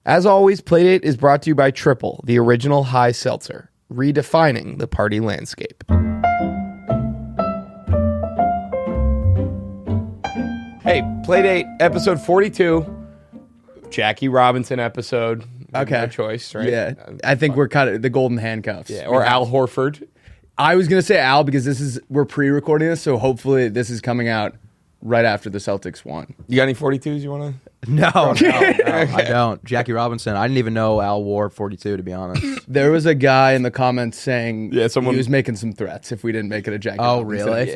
As always, Playdate is brought to you by Triple, the original high seltzer, redefining the party landscape. Hey, Playdate, episode 42, Jackie Robinson episode. Okay. No choice, right? Yeah. I think we're kind of the golden handcuffs. Yeah, or Al Horford. I was going to say Al because we're pre-recording this, so hopefully this is coming out right after the Celtics won. You got any 42s you want to? No, I don't. Jackie Robinson. I didn't even know Al wore 42, to be honest. There was a guy in the comments saying Yeah, someone- he was making some threats if we didn't make it a Jackie Oh, Robinson really?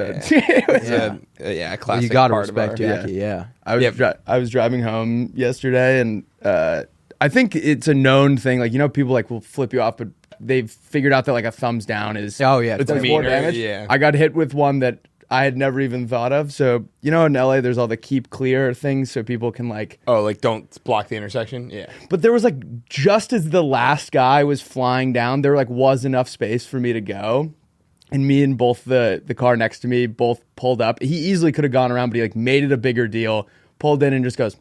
episode. Yeah, classic. You got to part of respect our- Jackie, yeah. I was driving home yesterday, and I think it's a known thing. Like, people like will flip you off, but they've figured out that like a thumbs down is Oh, yeah. It's does meaner, more damage. yeah. I got hit with one that I had never even thought of. So, in LA, there's all the keep clear things so people can like. Oh, like don't block the intersection? Yeah. But there was like, just as the last guy was flying down, there like was enough space for me to go. And me and both the car next to me both pulled up. He easily could have gone around, but he like made it a bigger deal, pulled in and just goes.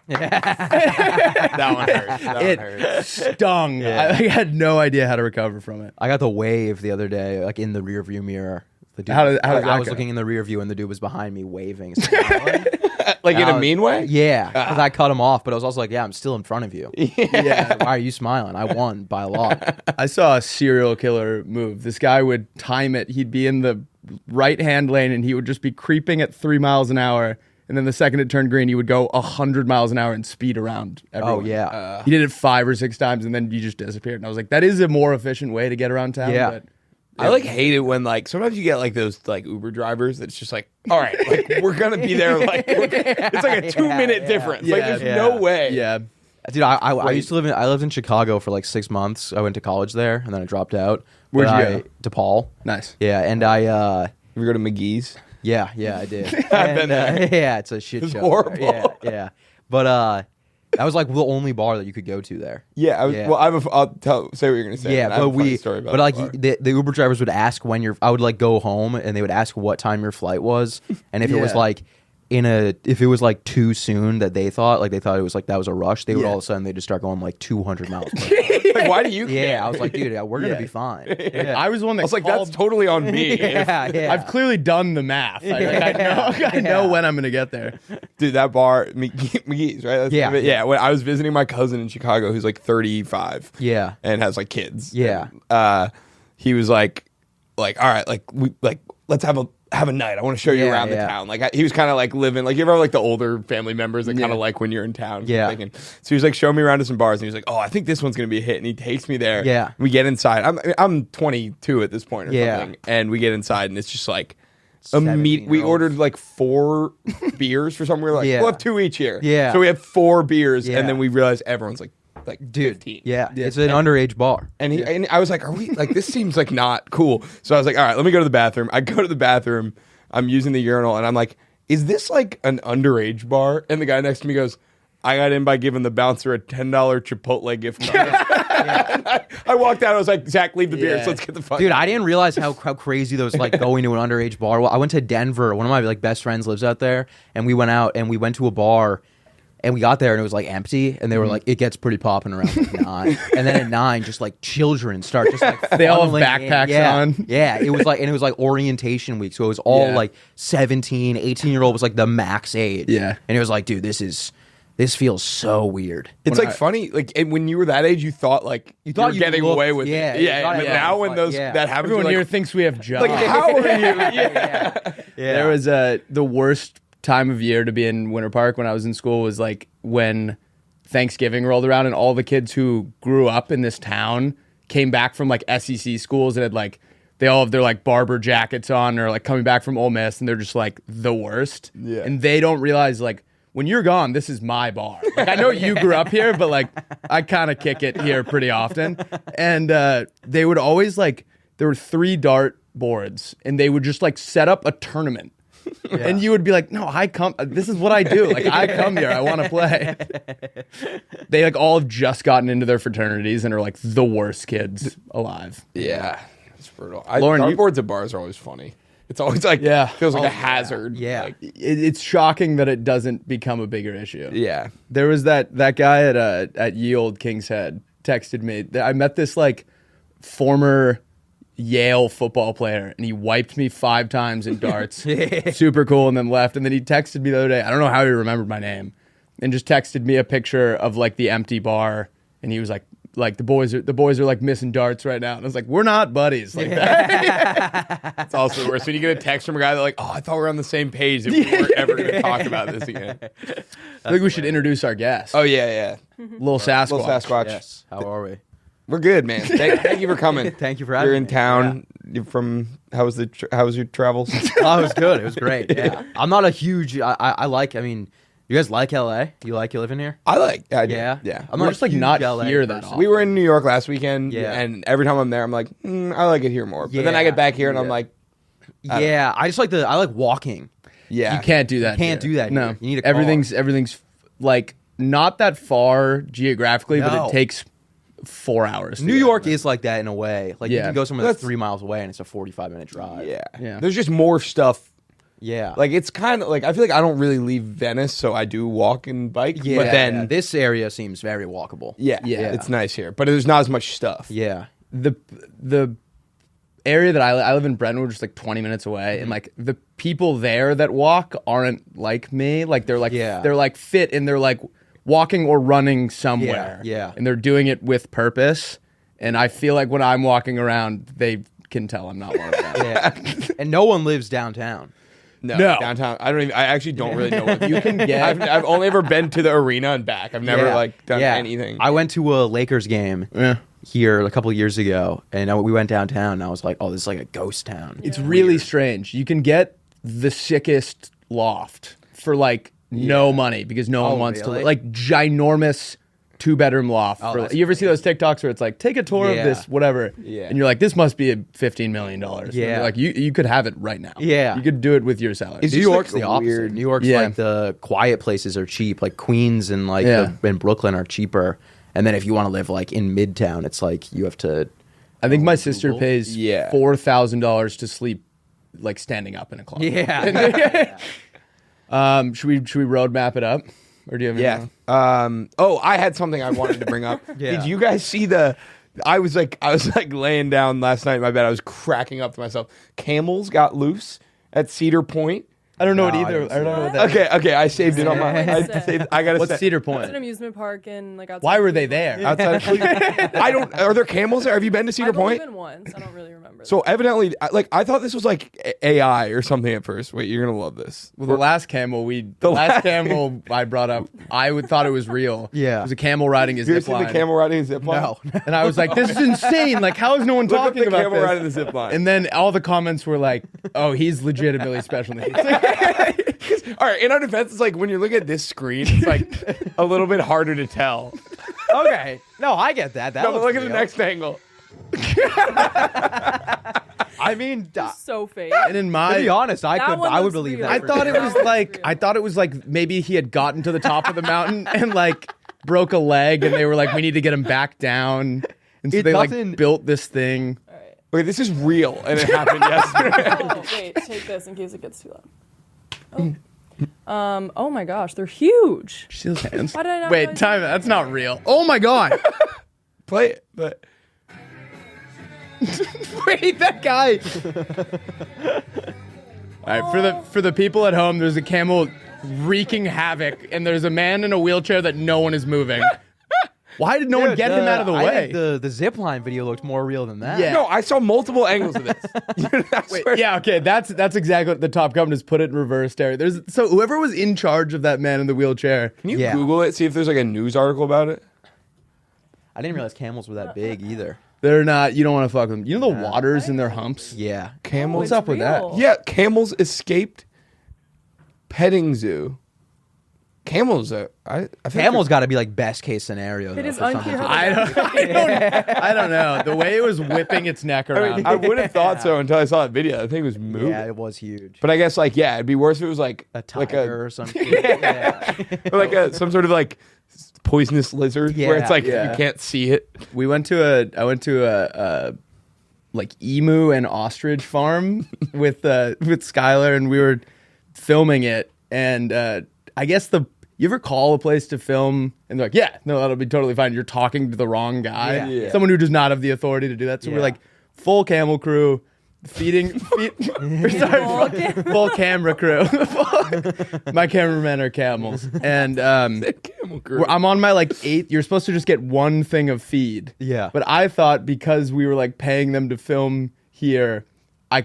That one hurt. It stung. I had no idea how to recover from it. I got the wave the other day, like in the rearview mirror. The dude, How did that I was go? looking in the rear view and the dude was behind me waving. smiling. Like in a mean way? Yeah, because I cut him off, but I was also like, yeah, I'm still in front of you. Yeah. Why are you smiling? I won by a lot. I saw a serial killer move. This guy would time it. He'd be in the right-hand lane and he would just be creeping at 3 miles an hour. And then the second it turned green, he would go 100 miles an hour and speed around everyone. Oh, yeah. He did it 5 or 6 times and then he just disappeared. And I was like, that is a more efficient way to get around town. Yeah. But I like hate it when like sometimes you get like those like Uber drivers that's just like, all right, like we're gonna be there like it's like a 2-minute difference. Like there's no way. yeah. Dude, I used to live I lived in Chicago for like 6 months. I went to college there and then I dropped out. Where'd But you go? DePaul. Nice. Yeah, and I You ever go to McGee's? yeah, I did. I've been there. Yeah, it's a shit It's show. horrible. Yeah. But that was like the only bar that you could go to there. Yeah, Yeah. well I'll say what you're gonna say. Yeah, and I have but a funny story about like that bar. the Uber drivers would ask when I would like go home and they would ask what time your flight was, and if it was Yeah. like if it was like too soon that they thought it was like that was a rush, they would Yeah. all of a sudden they just start going like 200 miles per hour. Like, why do you care? Yeah, I was like, dude, we're gonna Yeah. be fine. I was the one that I was like, called. that's totally on me. Yeah. I've clearly done the math. I know when I'm going to get there. Dude, that bar, McGee's, right? That's Yeah. the name of it? Yeah. When I was visiting my cousin in Chicago, who's like 35, Yeah. and has like kids. Yeah. And, he was like, all right, let's have a night. I want to show you Yeah, around the yeah. town. Like he was kind of like living, like you ever have like the older family members that kind Yeah. of like when you're in town. Yeah. Thinking. So he was like showing me around to some bars, and he was like, oh, I think this one's gonna be a hit, and he takes me there. Yeah. We get inside. I'm 22 at this point or Yeah. something, and we get inside, and it's just like. We 17-year-olds. ordered like 4 beers for something. We were like, Yeah. we'll have 2 each here. Yeah. So we have 4 beers, Yeah. and then we realized everyone's like Dude, 15. yeah, it's an underage bar. And and I was like, are we like this seems like not cool. So I was like, all right, let me go to the bathroom. I go to the bathroom. I'm using the urinal, and I'm like, is this like an underage bar? And the guy next to me goes, I got in by giving the bouncer a $10 Chipotle gift card. And I walked out. I was like, Zach, leave the beers. Yeah. Let's get the fuck Dude, out. I didn't realize how crazy those like going to an underage bar. Well, I went to Denver. One of my like best friends lives out there, and we went out and we went to a bar, and we got there and it was like empty, and they were like, it gets pretty popping around like 9, and then at 9, just like children start just like They all have funneling in. backpacks Yeah. on. Yeah, it was like orientation week, so it was all Yeah. like 17, 18-year-old was like the max age. Yeah. and it was like, dude, this feels so weird. It's like funny, like and when you were that age, you thought like you thought were you getting looked- away with yeah, it. you Yeah, thought but it now was when those yeah. that happens, Everyone you're here like, thinks we have jobs. like how are you? Yeah. There was the worst time of year to be in Winter Park when I was in school was like when Thanksgiving rolled around and all the kids who grew up in this town came back from like SEC schools and had like they all have their like barber jackets on or like coming back from Ole Miss and they're just like the worst. Yeah. And they don't realize like when you're gone, this is my bar. Like I know you grew up here, but like I kind of kick it here pretty often. And they would always like there were 3 dart boards and they would just like set up a tournament. Yeah. And you would be like, no, this is what I do. Like, I come here. I want to play. They, like, all have just gotten into their fraternities and are, like, the worst kids alive. Yeah. It's brutal. Lauren, Dartboards at bars are always funny. It's always like Yeah. feels like Oh, a hazard. yeah. Like, It's shocking that it doesn't become a bigger issue. yeah. There was that guy at Ye Old King's Head texted me. I met this like former Yale football player, and he wiped me 5 times in darts. Super cool, and then left. And then he texted me the other day. I don't know how he remembered my name, and just texted me a picture of like the empty bar, and he was like the boys are like missing darts right now. And I was like, we're not buddies like that. It's also worse when you get a text from a guy that like, oh, I thought we were on the same page that we weren't ever going to talk about this again. I think we should introduce our guest. Oh yeah. Lil Sasquatch. Lil Sasquatch. Yes. How are we? We're good, man. Thank you for coming. Thank you for having You're me. in town. You're from. How was your travels? Oh, it was good. It was great. Yeah. I'm not a huge. I like. I mean, you guys like LA? You like living here? I do. Yeah. Yeah. I'm We're not just like huge not LA here that person. often. We were in New York last weekend, Yeah. and every time I'm there, I'm like, I like it here more. But then I get back here, and I'm Yeah. like, Yeah. I just like I like walking. yeah, You can't do that. Can't here. do that No, here. You need a car. everything's like not that far geographically, but No. it takes 4 hours. to New get York there. is like that in a way. Like you Yeah. can go somewhere that's That's- 3 miles away and it's a 45-minute drive. yeah, Yeah. There's just more stuff. Yeah. Like it's kind of like I feel like I don't really leave Venice, so I do walk and bike. yeah. but then this area seems very walkable. yeah, Yeah. it's nice here, but there's not as much stuff. Yeah. The area that I live in Brentwood, just like 20 minutes away, and like the people there that walk aren't like me. Like they're like Yeah. they're like fit and they're like walking or running somewhere. Yeah. And they're doing it with purpose. And I feel like when I'm walking around, they can tell I'm not one of them. Yeah. And no one lives downtown. No, No. downtown. I actually don't really know what You can get. I've only ever been to the arena and back. I've never Yeah. like done Yeah. anything. I went to a Lakers game Yeah. here a couple of years ago, and we went downtown, and I was like, "Oh, this is like a ghost town." It's really strange. You can get the sickest loft for like no money because no one Oh, wants to really? like ginormous 2-bedroom loft. Oh, For, that's you ever see those TikToks where it's like, take a tour of Yeah. this, whatever. Yeah. And you're like, this must be a $15 million. And Yeah. they're like you could have it right now. Yeah. You could do it with your salary. It's New just, York's like, the opposite. weird- New York's Yeah. like the quiet places are cheap, like Queens and like Yeah. and Brooklyn are cheaper. And then if you want to live like in Midtown, it's like you have to. I think my sister Google? pays Yeah. $4,000 to sleep like standing up in a closet. Yeah. Should we road map it up? Or do you have any Yeah. more? Oh, I had something I wanted to bring up. Yeah. Did you guys see the? I was like laying down last night in my bed. I was cracking up to myself. Camels got loose at Cedar Point. I don't know No, it I either. didn't I don't see know what that. that Okay, I saved it on my. I gotta What's say. Cedar It's an Point? amusement park and like outside. Why of were they Cleveland. there? Outside of Cleveland. I don't. Are there camels there? Have you been to Cedar I've only Point? been once. I don't really remember. So evidently, I thought this was like AI or something at first. Wait, you're gonna love this. Well, the last camel I brought up, thought it was real. Yeah. It was a camel riding his Have you ever zip seen line. the camel riding a zip line? No. And I was like, this is insane. Like, how is no one Look up talking the about camel this? riding the zip line. And then all the comments were like, oh, he's legitimately special needs. All right, in our defense, it's like when you're looking at this screen, it's like a little bit harder to tell. Okay. No, I get that. That No, but looks look at the real. next angle. I mean, so fake. And in to my be honest, I That one would looks believe real. that. I for thought sure. it was like maybe he had gotten to the top of the mountain and like broke a leg and they were like, we need to get him back down. And so It they like doesn't- built this thing. All right. Wait, this is real, and it happened yesterday. Oh, wait, take this in case it gets too loud. Oh. Oh my gosh, they're huge. She has hands. Why did I not Wait, realize time. that? That's not real. Oh my god. Play it, but Wait, that guy. All right, for the people at home, there's a camel wreaking havoc, and there's a man in a wheelchair that no one is moving. Why did no one Dude, get him out of the I way? think the zip line video looked more real than that. Yeah. no, I saw multiple angles of this. I Wait, swear. yeah, okay, that's exactly what the top comment is. Put it in reverse, Terry. So whoever was in charge of that man in the wheelchair. Can you Yeah. Google it? See if there's like a news article about it. I didn't realize camels were that big either. They're not. You don't want to fuck with them. You know the waters in their humps. Yeah. Camels. What's up with that? real. Yeah, camels escaped petting zoo. Camels are. I think Camels got to be like best case scenario. It though, is for unclear something. how I don't know. The way it was whipping its neck I around. mean, I would have thought so until I saw that video. I think it was moving. Yeah, it was huge. But I guess like it'd be worse if it was like A like tiger or something. Yeah. or like a some sort of like poisonous lizard where Yeah. it's like Yeah. you can't see it. I went to like emu and ostrich farm with Skylar, and we were filming it. And I guess you ever call a place to film and they're like, yeah, no, that'll be totally fine. You're talking to the wrong guy, someone who does not have the authority to do that. So we're like full camel crew. Full camera crew. My cameramen are camels, and Camel crew. I'm on my like 8th. You're supposed to just get one thing of feed. Yeah. But I thought because we were like paying them to film here, I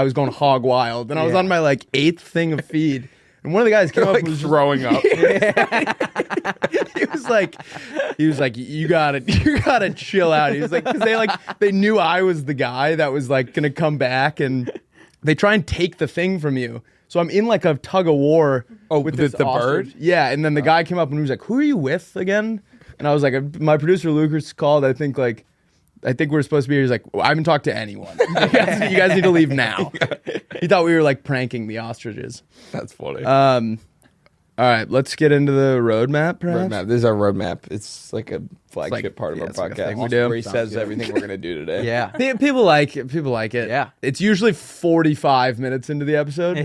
was going hog wild, and I was on my like 8th thing of feed. And one of the guys came up like and was throwing up. he was like, you gotta chill out. He was like, because they knew I was the guy that was like gonna come back, and they try and take the thing from you. So I'm in like a tug of war. Oh, with the ostrich. bird? Yeah, and then the guy came up and he was like, "Who are you with again?" And I was like, "My producer Lucas called. I think we're supposed to be here." He's like, well, "I haven't talked to anyone. You guys need to leave now." He thought we were like pranking the ostriches. That's funny. All right, let's get into the roadmap, perhaps. Roadmap. This is our roadmap. It's like a flagship like- part of our it's like a podcast. thing we do. Where he says good. everything we're gonna do today. Yeah. People like it. People like it. Yeah. It's usually 45 minutes into the episode.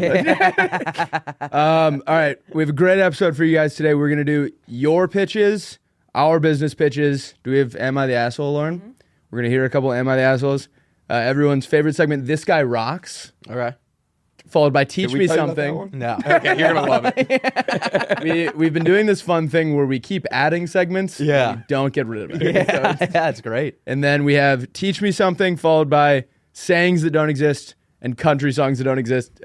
All right. We have a great episode for you guys today. We're going to do your pitches, our business pitches. Do we have Am I the Asshole, Lauren? Mm-hmm. We're going to hear a couple Am I the Assholes. Everyone's favorite segment, This Guy Rocks, Okay. followed by Teach Did we Me tell you about that Something. one? No. Okay, you're gonna love it. We've been doing this fun thing where we keep adding segments. Yeah. And we don't get rid of it. Yeah, So that's great. and then we have Teach Me Something, followed by Sayings That Don't Exist and Country Songs That Don't Exist.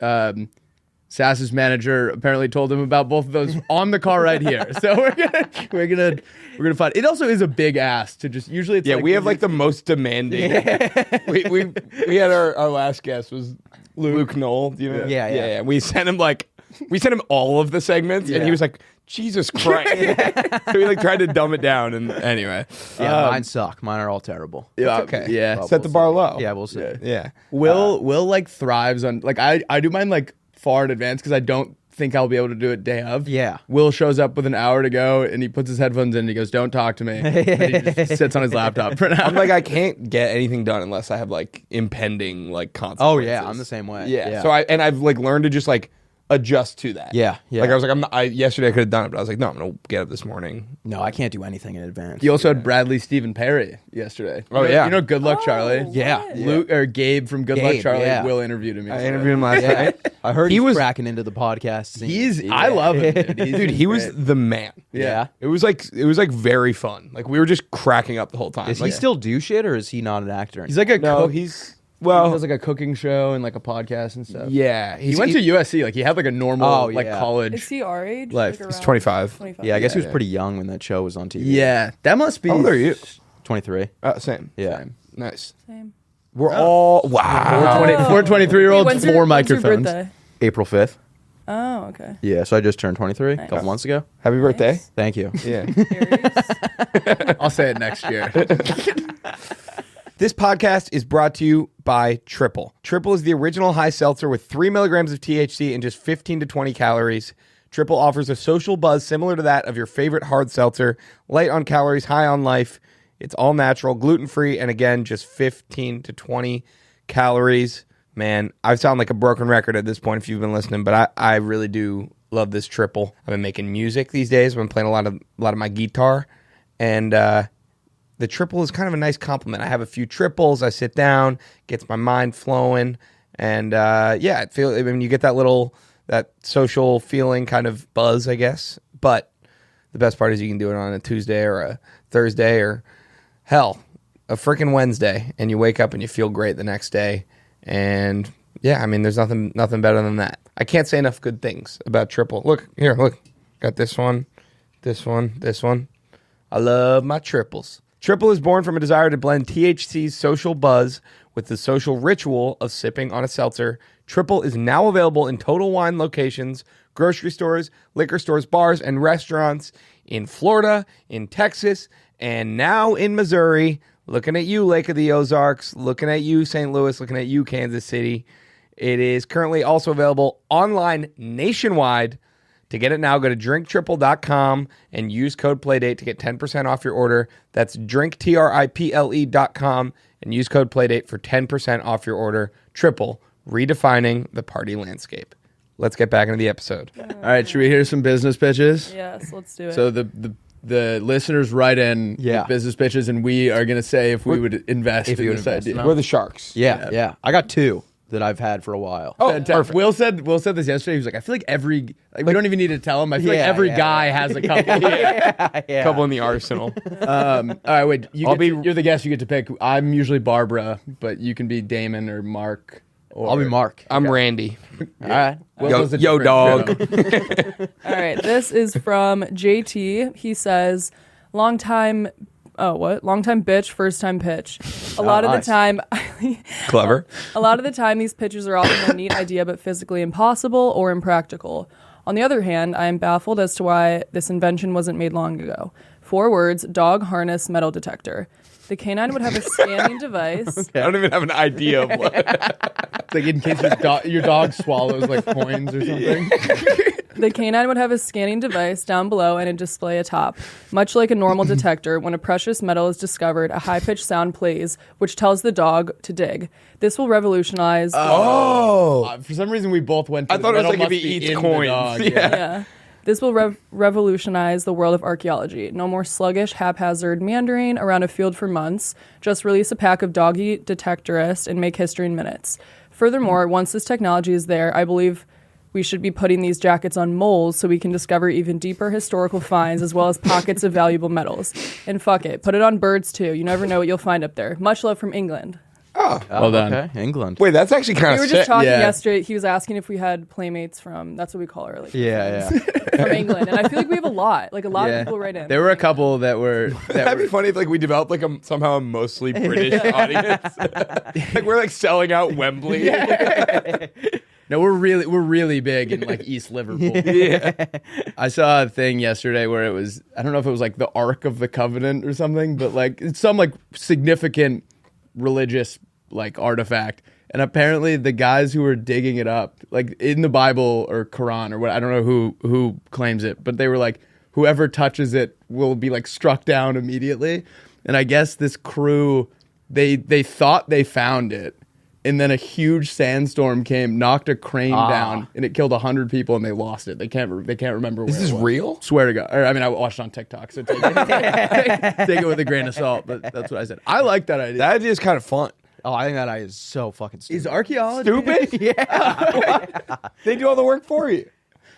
Sas's manager apparently told him about both of those on the car right here. So we're gonna find. It also is a big ask to just usually it's Yeah, like, we have like the most demanding. We had our last guest was Luke Knoll. Do you know? Yeah. We sent him all of the segments, and he was like, "Jesus Christ!" So we like tried to dumb it down, and anyway, Yeah, mine suck. Mine are all terrible. yeah, okay. yeah. Well, set the bar low. Yeah, we'll see. Yeah. Will like thrives on like I do mine like far in advance because I don't think I'll be able to do it day of. Yeah. Will shows up with an hour to go and he puts his headphones in and he goes, "Don't talk to me." And he just sits on his laptop for an hour. I'm like, I can't get anything done unless I have like impending like Oh consequences. yeah, I'm the same way. Yeah. So I've like learned to just like adjust to that. Yeah. Like I was like, yesterday I could have done it, but I was like, no, I'm gonna get up this morning. No, I can't do anything in advance. You also had Bradley Stephen Perry yesterday. Oh, You know- yeah. You know Good Luck Charlie? Yeah. Luke or Gabe from Good Luck Gabe, Charlie yeah. Will interviewed him. I yesterday. interviewed him last Yeah. night. I heard He he's was- cracking into the podcast scene. I love him, dude. Dude, he was great. the man. Yeah. It was like very fun. Like we were just cracking up the whole time. Does like, he still do shit, or is he not an actor? He's like a No, cook. he's He well. does like a cooking show and like a podcast and stuff. Yeah, He went to USC. Like he had like a normal Oh, like yeah. college. Is he our age? Life. Like He's around 25. 25. yeah, I guess he was yeah. pretty young when that show was on TV. Yeah, that must be. How old are you? 23. Same. Yeah. Nice. Same. We're all wow. 23-year-olds, When's your- 4 when's your microphones. birthday? April 5th. Oh, okay. Yeah, so I just turned 23 a couple Nice. months ago. Happy birthday. Nice. Thank you. Yeah. Aries. I'll say it next year. This podcast is brought to you by Triple. Triple is the original high seltzer with 3 milligrams of THC and just 15 to 20 calories. Triple offers a social buzz similar to that of your favorite hard seltzer, light on calories, high on life. It's all natural, gluten-free, and again, just 15 to 20 calories. Man, I sound like a broken record at this point if you've been listening, but I really do love this Triple. I've been making music these days. I've been playing a lot of my guitar, and the Triple is kind of a nice compliment. I have a few triples. I sit down, gets my mind flowing, and you get that social feeling kind of buzz, I guess. But the best part is you can do it on a Tuesday or a Thursday or hell, a freaking Wednesday, and you wake up and you feel great the next day. And yeah, I mean, there's nothing better than that. I can't say enough good things about Triple. Look, got this one, this one, this one. I love my triples. Triple is born from a desire to blend THC's social buzz with the social ritual of sipping on a seltzer. Triple is now available in Total Wine locations, grocery stores, liquor stores, bars, and restaurants in Florida, in Texas, and now in Missouri. Looking at you, Lake of the Ozarks. Looking at you, St. Louis. Looking at you, Kansas City. It is currently also available online nationwide. To get it now, go to drinktriple.com and use code PLAYDATE to get 10% off your order. That's drinktriple.com and use code PLAYDATE for 10% off your order. Triple, redefining the party landscape. Let's get back into the episode. All right, should we hear some business pitches? Yes, let's do it. So the listeners write in with business pitches, and we are going to say if we would invest in this idea. We're the sharks. Yeah. I got 2 that I've had for a while. Oh, Perfect. Will said this yesterday. He was like, I feel like we don't even need to tell him. I feel like every guy has a couple. Couple in the arsenal. All right, wait. You're the guest. You get to pick. I'm usually Barbara, but you can be Damon or Mark. I'll be Mark. I'm Randy. All right. Yo, dog. All right, this is from JT. He says, long time bitch, first time pitch. A lot of the time, Clever. a lot of the time, these pitches are often a neat idea, but physically impossible or impractical. On the other hand, I am baffled as to why this invention wasn't made long ago. 4 words, dog harness metal detector. The canine would have a scanning device. I don't even have an idea of what. It's like in case your dog swallows like coins or something. The canine would have a scanning device down below and a display atop. Much like a normal detector, when a precious metal is discovered, a high-pitched sound plays, which tells the dog to dig. This will revolutionize... For some reason, we both went to I thought it was metal like if he must be eats in the coins. dog, Yeah. This will revolutionize the world of archaeology. No more sluggish, haphazard meandering around a field for months. Just release a pack of doggy detectorists and make history in minutes. Furthermore, once this technology is there, I believe we should be putting these jackets on moles so we can discover even deeper historical finds as well as pockets of valuable metals. And fuck it, put it on birds too. You never know what you'll find up there. Much love from England. Well done. Okay. England. Wait, that's actually kind We of were sick. just talking Yeah. yesterday. He was asking if we had playmates from, that's what we call our like Yeah. from England. And I feel like we have a lot. Like a lot of people write in. There were a couple that were. That'd be funny if like we developed like somehow a mostly British audience. Like we're like selling out Wembley. No, we're really big in like East Liverpool. I saw a thing yesterday where it was, I don't know if it was like the Ark of the Covenant or something, but like it's some like significant religious like artifact. And apparently the guys who were digging it up, like in the Bible or Quran or what, I don't know who claims it, but they were like, whoever touches it will be like struck down immediately. And I guess this crew, they thought they found it. And then a huge sandstorm came, knocked a crane down, and it killed 100 people, and they lost it. They can't remember where This is it was. real? Swear to God. Or, I mean, I watched it on TikTok, so take it with a grain of salt, but that's what I said. I like that idea. That idea is kind of fun. Oh, I think that idea is so fucking stupid. Is archaeology Stupid? They do all the work for you.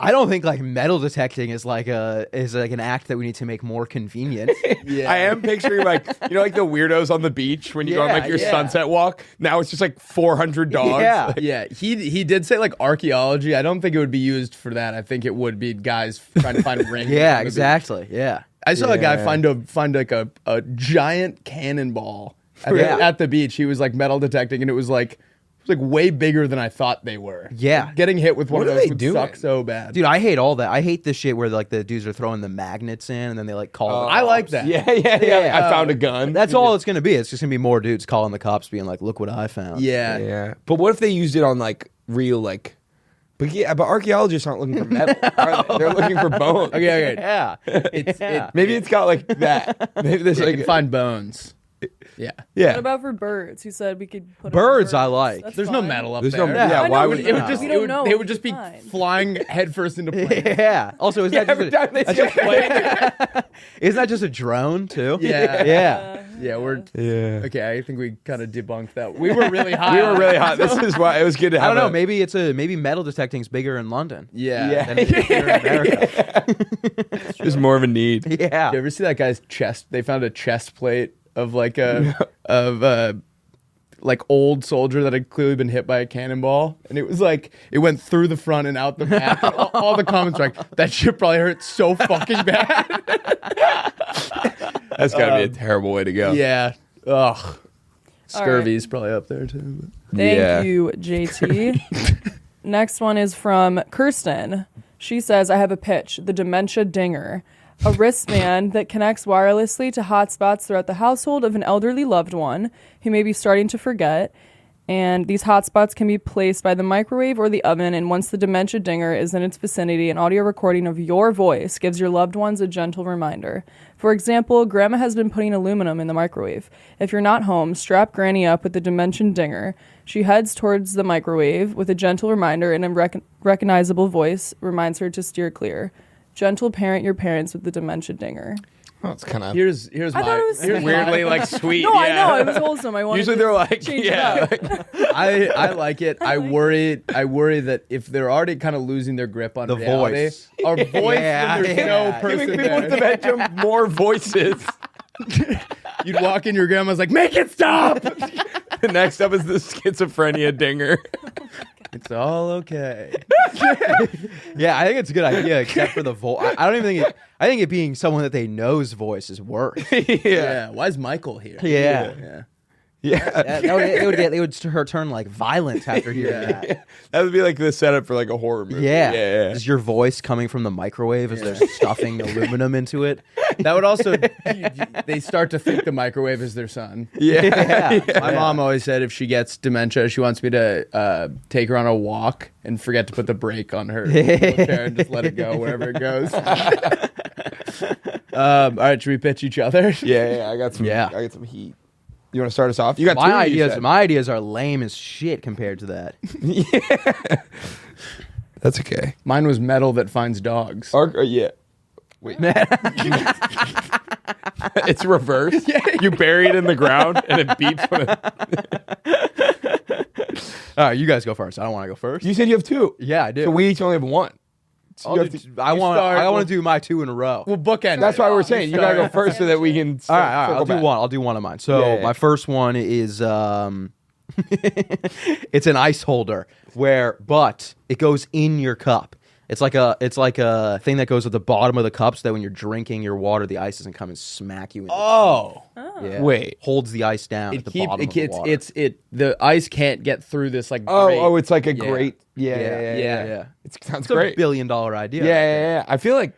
I don't think like metal detecting is like an act that we need to make more convenient. Yeah. I am picturing like like the weirdos on the beach when you go on like your sunset walk. Now it's just like 400 dogs. Yeah. Yeah, he did say like archaeology. I don't think it would be used for that. I think it would be guys trying to find rings. Yeah, exactly. Yeah. I saw a guy find like a giant cannonball at the beach. He was like metal detecting, and it was like way bigger than I thought they were. Yeah. Getting hit with one What of are those they would doing? suck so bad. Dude, I hate all that. I hate this shit where like the dudes are throwing the magnets in and then they like call the I like cops. that. Yeah. I found a gun. That's all it's going to be. It's just going to be more dudes calling the cops being like, look what I found. Yeah. But what if they used it on like real like? But archaeologists aren't looking for metal. Are they? They're looking for bones. Okay. Yeah. Maybe it's got like that. Maybe there's You like can find bones. Yeah. yeah. What about for birds? He said we could put Birds on I like. That's There's no fine. metal up There's there. no yeah. I Why know, would but It would just We don't know. they would just be Fine. flying headfirst into planes. Yeah. Also, isn't every time they see a plane? isn't that just a drone too? Yeah. Yeah. Yeah, we're Yeah. okay. I think we kind of debunked that. We were really high. We were really hot. This is why it was good to I have. don't know. Maybe metal detecting's bigger in London. Yeah. Than it is here in America. There's more of a need. Yeah. You ever see that guy's chest? They found a chest plate of like like old soldier that had clearly been hit by a cannonball, and it was like it went through the front and out the back. all the comments were like, "That shit probably hurt so fucking bad." That's got to be a terrible way to go. Yeah. Ugh. All Scurvy's probably up there too. Thank Yeah. you, JT. Next one is from Kirsten. She says, I have a pitch, the Dementia Dinger. A wristband that connects wirelessly to hotspots throughout the household of an elderly loved one who may be starting to forget And these hotspots can be placed by the microwave or the oven, and once the dementia dinger is in its vicinity, an audio recording of your voice gives your loved ones a gentle reminder. For example, Grandma has been putting aluminum in the microwave. If you're not home, strap Granny up with the dementia dinger. She heads towards the microwave with a gentle reminder, and a recognizable voice reminds her to steer clear. Gentle parent your parents with the dementia dinger. Oh, it's kind of Here's I thought it was weirdly like sweet. No, I yeah. know, it was wholesome. I wanted Usually to they're like, change yeah. it up. I like it. I worry that if they're already kind of losing their grip on The reality, voice. our voice, Yeah, when there's yeah. no Giving person people there. with dementia more voices. You'd walk in, your grandma's like, "Make it stop." The next up is the schizophrenia dinger. It's all okay. Yeah, I think it's a good idea, except for the voice. I don't even think it. I think it being someone that they know's voice is worse. Yeah. Why is Michael here? Yeah. Yeah. They would turn like violent after hearing that. That would be like the setup for like a horror movie. Yeah. Yeah. Is your voice coming from the microwave as they're stuffing aluminum into it? That would also, they start to think the microwave is their son. Yeah. My mom always said if she gets dementia, she wants me to take her on a walk and forget to put the brake on her wheelchair and just let it go wherever it goes. All right, should we pitch each other? Yeah. I got some. Yeah. I got some heat. You want to start us off? You got My two. ideas. My ideas are lame as shit compared to that. That's okay. Mine was metal that finds dogs. Yeah. Wait. It's reverse. You bury it in the ground and it beeps when it. All right, you guys go first. I don't want to go first. You said you have two. Yeah, I do. So we each only have one. So you have to- I want start- to do my two in a row. Well, bookend. That's why we're saying you gotta go first so that we can. All right, circle I'll do back. one. I'll do one of mine. So Yeah. my first one is it's an ice holder but it goes in your cup. It's like a thing that goes at the bottom of the cup so that when you're drinking your water, the ice doesn't come and smack you in the Oh. yeah. Wait. Holds the ice down at the bottom of the water. The ice can't get through this like. grate. Oh, it's like a great. Yeah. Yeah. It sounds It's a great. $1 billion idea. Yeah. I feel like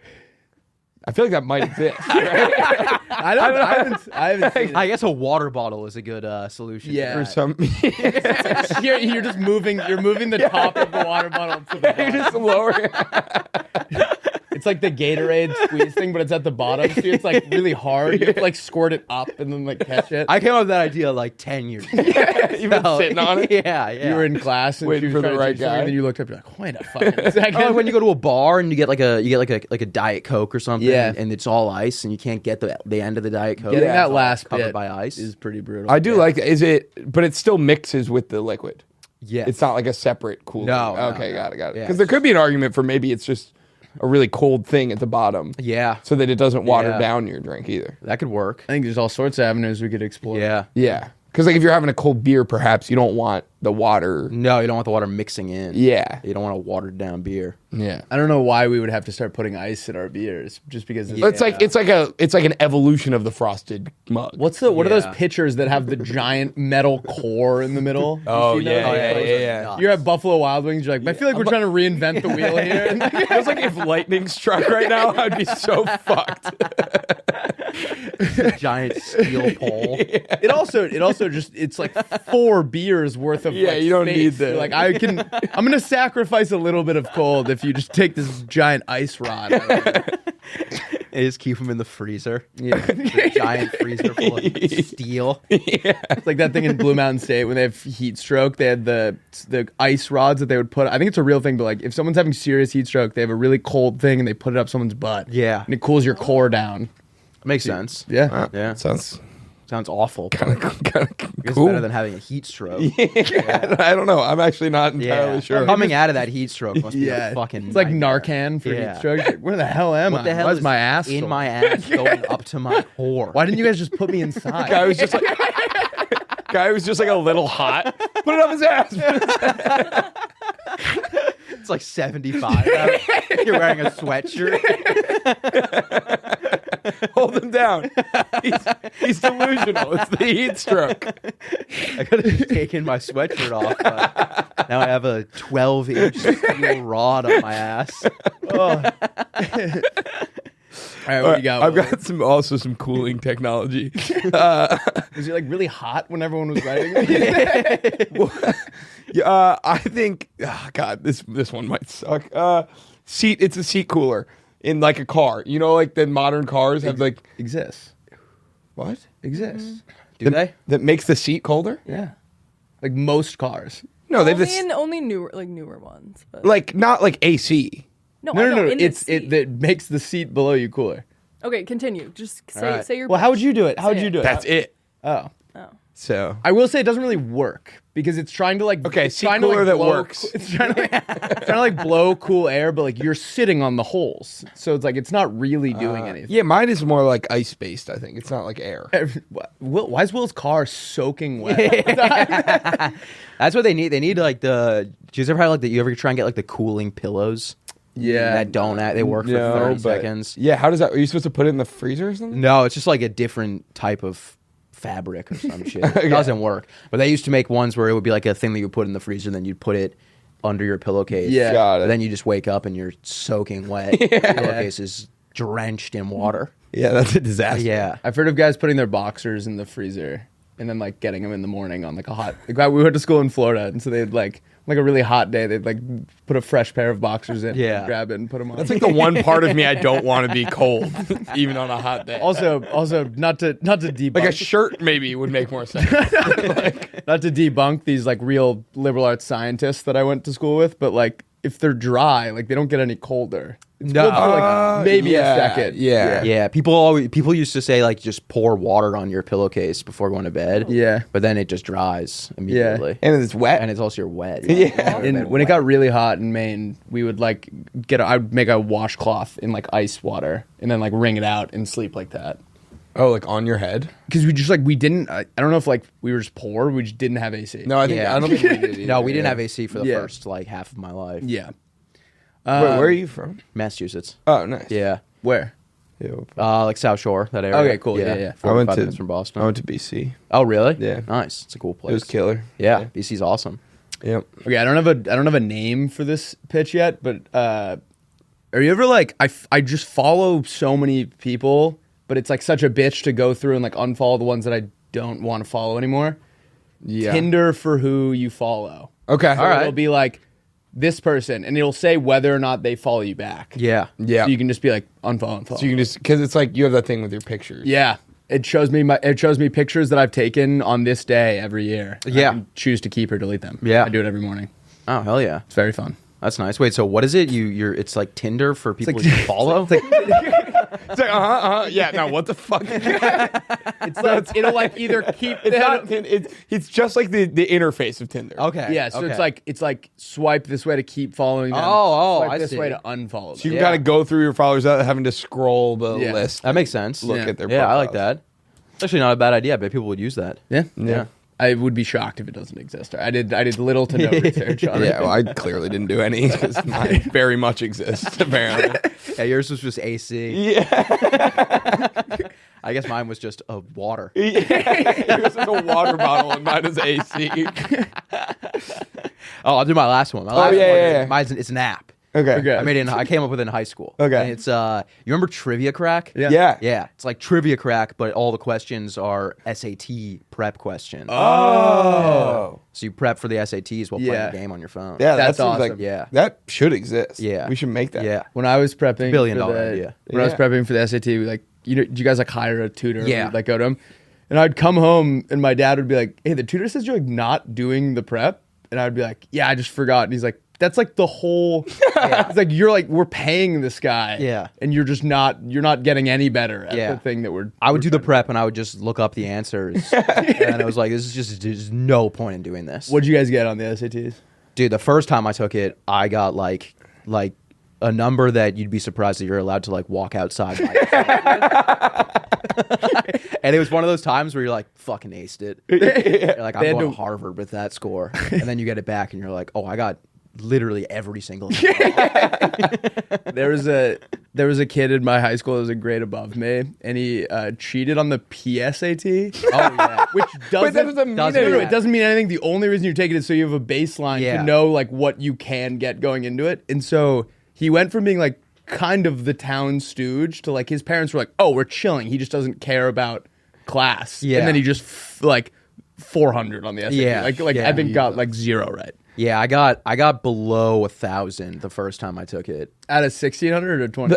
that might exist. Right? I haven't seen it. I guess a water bottle is a good solution. Yeah. For some. You're just moving. You're moving the top of the water bottle to the You're bottom. just lowering. It's like the Gatorade squeeze thing, but it's at the bottom. So it's like really hard. You have to like squirt it up and then like catch it. I came up with that idea like 10 years ago. You've been sitting on it. Yeah. You were in class and Waiting she was for the trying to right teach something, guy. and then you looked up. You're like, wait a fucking second. Oh, like when you go to a bar and you get like a Diet Coke or something, Yeah. and it's all ice, and you can't get the end of the Diet Coke. Getting It's that all last covered bit by ice. is pretty brutal. I do like that. Is it? But it still mixes with the liquid. Yeah, It's not like a separate cool. No, thing. no, Okay, no. got it. Yeah. Because there could be an argument for maybe it's just a really cold thing at the bottom, yeah, so that it doesn't water Yeah. down your drink either. that could work. I think there's all sorts of avenues we could explore. Yeah, Yeah, because like if you're having a cold beer, perhaps you don't want the water. no, you don't want the water mixing in. Yeah, You don't want a watered down beer. yeah. I don't know why we would have to start putting ice in our beers, just because. Yeah. It's like an evolution of the frosted mug. What are those Yeah. pitchers that have the giant metal core in the middle? You Oh see those? yeah. You're at Buffalo Wild Wings. You're like, I feel like we're trying to reinvent the wheel here. And It feels like if lightning struck right now, I'd be so fucked. Giant steel pole. it also just it's like 4 beers worth of Yeah, like, you don't space. need the- You're like I'm gonna sacrifice a little bit of cold if you just take this giant ice rod. They just keep them in the freezer. Yeah. The giant freezer full of steel. It's like that thing in Blue Mountain State when they have heat stroke. They had the ice rods that they would put. I think it's a real thing, but like if someone's having serious heat stroke, they have a really cold thing and they put it up someone's butt. Yeah. and it cools your core down. Makes sense. Yeah, Yeah. Sounds Sounds awful. It's It's better than having a heat stroke. I don't know. I'm actually not entirely sure. Coming out of that heat stroke must be yeah. a fucking It's like nightmare. Narcan for Yeah. heat stroke. Like, where the hell am What I? the hell Why is my ass in sore? my ass going up to my whore? Why didn't you guys just put me inside? Guy was just like a little hot. Put it up his ass. It's like 75 out. You're wearing a sweatshirt. Hold him down. He's delusional. It's the heat stroke. I could have just taken my sweatshirt off, but now I have a 12-inch steel rod on my ass. All right, what you got? I've got some cooling technology. Is it like really hot when everyone was writing? I think, God, this one might suck. It's a seat cooler in like a car. You know, like the modern cars have like Exists. what Exists. Do they? that makes the seat colder. Yeah. Like most cars. No, they have Only this in only newer ones. But like not like AC. no, No, I no, know, no. in the It seat. that makes the seat below you cooler. Okay, continue. Just right. say your. Well, how would you do it? How would Say you it. do it? That's it. Oh. So I will say it doesn't really work because it's trying to like Okay, it's seat trying to, cooler that blow, works. It's trying to it's trying to like blow cool air, but like you're sitting on the holes, so it's like it's not really doing anything. yeah, mine is more like ice based. I think it's not like air. Why is Will's car soaking wet? That's what they need. They need like the. Do you ever have like the? You ever try and get like the cooling pillows? Yeah. That don't. They work for 30 seconds. Yeah, how does that? Are you supposed to put it in the freezer or something? No, it's just like a different type of fabric or some shit. It doesn't work. But they used to make ones where it would be like a thing that you would put in the freezer, and then you'd put it under your pillowcase. Yeah. Got it. Then you just wake up and you're soaking wet. Your pillowcase is drenched in water. Yeah, that's a disaster. Yeah. I've heard of guys putting their boxers in the freezer and then like getting them in the morning on like a hot. Like, we went to school in Florida, and so they'd like a really hot day, they'd like put a fresh pair of boxers in, Yeah. grab it and put them on. That's like the one part of me I don't want to be cold, even on a hot day. also not to debunk like a shirt maybe would make more sense. not to debunk these like real liberal arts scientists that I went to school with, but like if they're dry, like they don't get any colder. It's No. good for like maybe yeah, a second. Yeah. Yeah, people used to say like just pour water on your pillowcase before going to bed. Yeah. But then it just dries immediately. And it's wet. And it's also wet. Yeah. And when it got really hot in Maine, we would like I'd make a washcloth in like ice water and then like wring it out and sleep like that. Oh, like on your head? Because we didn't, I don't know if like we were just poor, we just didn't have AC. No, I think Yeah. I don't think we did either. No, we didn't have AC for the Yeah. first like half of my life. Yeah. Where are you from? Massachusetts. Oh, nice. Yeah. Where? Like South Shore, that area. Okay, cool. Yeah. 45 minutes from Boston. I went to BC. Oh, really? Yeah. Nice. It's a cool place. It was killer. Yeah, BC's awesome. Yep. Okay, I don't have a name for this pitch yet, but are you ever like I just follow so many people, but it's like such a bitch to go through and like unfollow the ones that I don't want to follow anymore. Yeah. Tinder for who you follow. Okay. All right. It'll be like this person, and it'll say whether or not they follow you back. Yeah. Yeah. So you can just be like unfollow. So you can just because it's like you have that thing with your pictures. Yeah. It shows me pictures that I've taken on this day every year. Yeah. I can choose to keep or delete them. Yeah. I do it every morning. Oh, hell yeah. It's very fun. That's nice. Wait, so what is it? It's like Tinder for people you follow? It's like yeah. Now what the fuck? It's like it'll like either keep It's not. It's just like the interface of Tinder. Okay. yeah, so okay. it's like swipe this way to keep following them. Swipe I this see. way to unfollow So you them. can kind of go through your followers without having to scroll the Yeah. list. That makes sense. Look Yeah. at their. Yeah, I like profiles. that. It's actually not a bad idea. I bet people would use that. Yeah. Yeah. I would be shocked if it doesn't exist. I did little to no research on it. Yeah, well, I clearly didn't do any because mine very much exists apparently. Yeah, yours was just AC. Yeah, I guess mine was just a water. yours is a water bottle and mine is AC. Oh, I'll do my last one. My last yeah. It's an app. Okay. Okay. I came up with it in high school. Okay. And it's you remember Trivia Crack? Yeah. Yeah, it's like Trivia Crack, but all the questions are SAT prep questions. Oh. So you prep for the SATs while Yeah. playing a game on your phone. Yeah, That's that seems awesome. like Yeah. that should exist. Yeah. we should make that. Yeah. When I was prepping $1 billion for idea. When I was Yeah. prepping for the SAT, like did you guys like hire a tutor? Yeah. Or, like go to him, and I'd come home and my dad would be like, "Hey, the tutor says you're like not doing the prep," and I'd be like, "Yeah, I just forgot." And he's like, "That's like the whole." It's like we're paying this guy, Yeah. and you're not getting any better at Yeah. the thing that we're. I would do the prep and I would just look up the answers. And I was like, there's no point in doing this. What'd you guys get on the SATs? Dude, the first time I took it, I got like a number that you'd be surprised that you're allowed to like walk outside by yourself. And it was one of those times where you're like, fucking aced it. You're like, I'm They had going to- to Harvard with that score. And then you get it back and you're like, oh, I got literally every single thing. There was a kid in my high school that was a grade above me, and he cheated on the PSAT. Oh, yeah. Which doesn't, that doesn't mean no, anything. it doesn't mean anything. The only reason you take it is so you have a baseline Yeah. to know like what you can get going into it. And so he went from being like kind of the town stooge to like his parents were like, oh, we're chilling. He just doesn't care about class. Yeah. And then he just like 400 on the SAT. Yeah. Like Yeah. I think got like 0 right. Yeah, I got below 1,000 the first time I took it. Out of 1,600 or 20?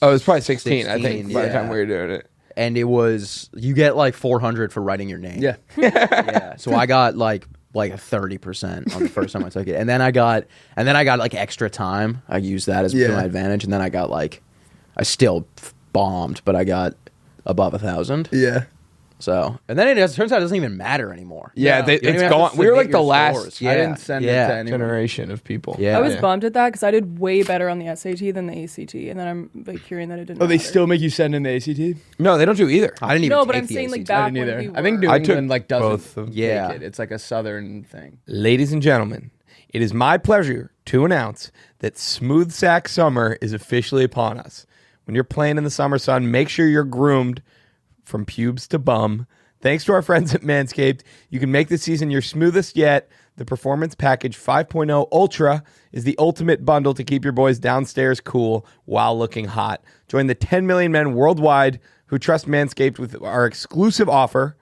Oh, it was probably 16, I think, 16, by the yeah. time we were doing it. And it was, you get like 400 for writing your name. Yeah. Yeah. So I got like a 30% on the first time I took it. And then I got like extra time. I used that as to my advantage. And then I got like, I still bombed, but I got above 1,000. Yeah. So, and then turns out it doesn't even matter anymore. Yeah, You don't even it's have to gone. We were submit like the your last scores. Yeah. I didn't send it to anyone. generation of people. Yeah. I was bummed at that because I did way better on the SAT than the ACT, and then I'm like hearing that it didn't. Oh, they matter. still make you send in the ACT? No, they don't do either. I didn't even No, take but I'm the saying like ACT. back I didn't when either. we I think were. I New took England like doesn't both of them. Yeah. take it. It's like a southern thing. Ladies and gentlemen, it is my pleasure to announce that Smooth Sack Summer is officially upon us. When you're playing in the summer sun, make sure you're groomed from pubes to bum. Thanks to our friends at Manscaped, you can make this season your smoothest yet. The Performance Package 5.0 Ultra is the ultimate bundle to keep your boys downstairs cool while looking hot. Join the 10 million men worldwide who trust Manscaped with our exclusive offer.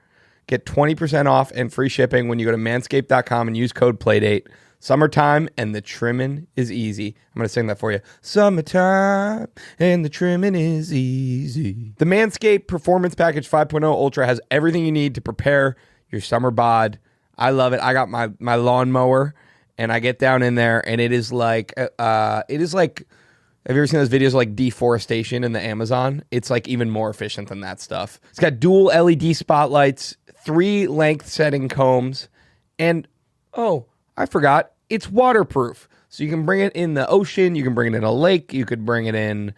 Get 20% off and free shipping when you go to manscaped.com and use code PLAYDATE. Summertime and the trimming is easy. I'm going to sing that for you. Summertime and the trimming is easy. The Manscaped Performance Package 5.0 Ultra has everything you need to prepare your summer bod. I love it. I got my lawnmower and I get down in there and it is like, have you ever seen those videos of like deforestation in the Amazon? It's like even more efficient than that stuff. It's got dual LED spotlights, 3 length setting combs, and I forgot, it's waterproof. So you can bring it in the ocean, you can bring it in a lake, you could bring it in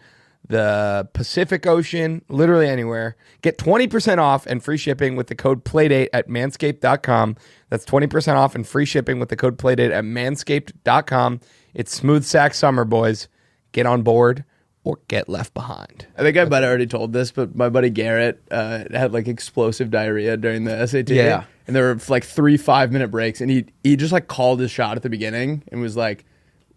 the Pacific Ocean, literally anywhere. Get 20% off and free shipping with the code PLAYDATE at manscaped.com. That's 20% off and free shipping with the code PLAYDATE at manscaped.com. It's Smooth Sack Summer, boys. Get on board or get left behind. I think I might have already told this, but my buddy Garrett had like explosive diarrhea during the SAT. Yeah. And there were like 3 5-minute breaks, and he just like called his shot at the beginning and was like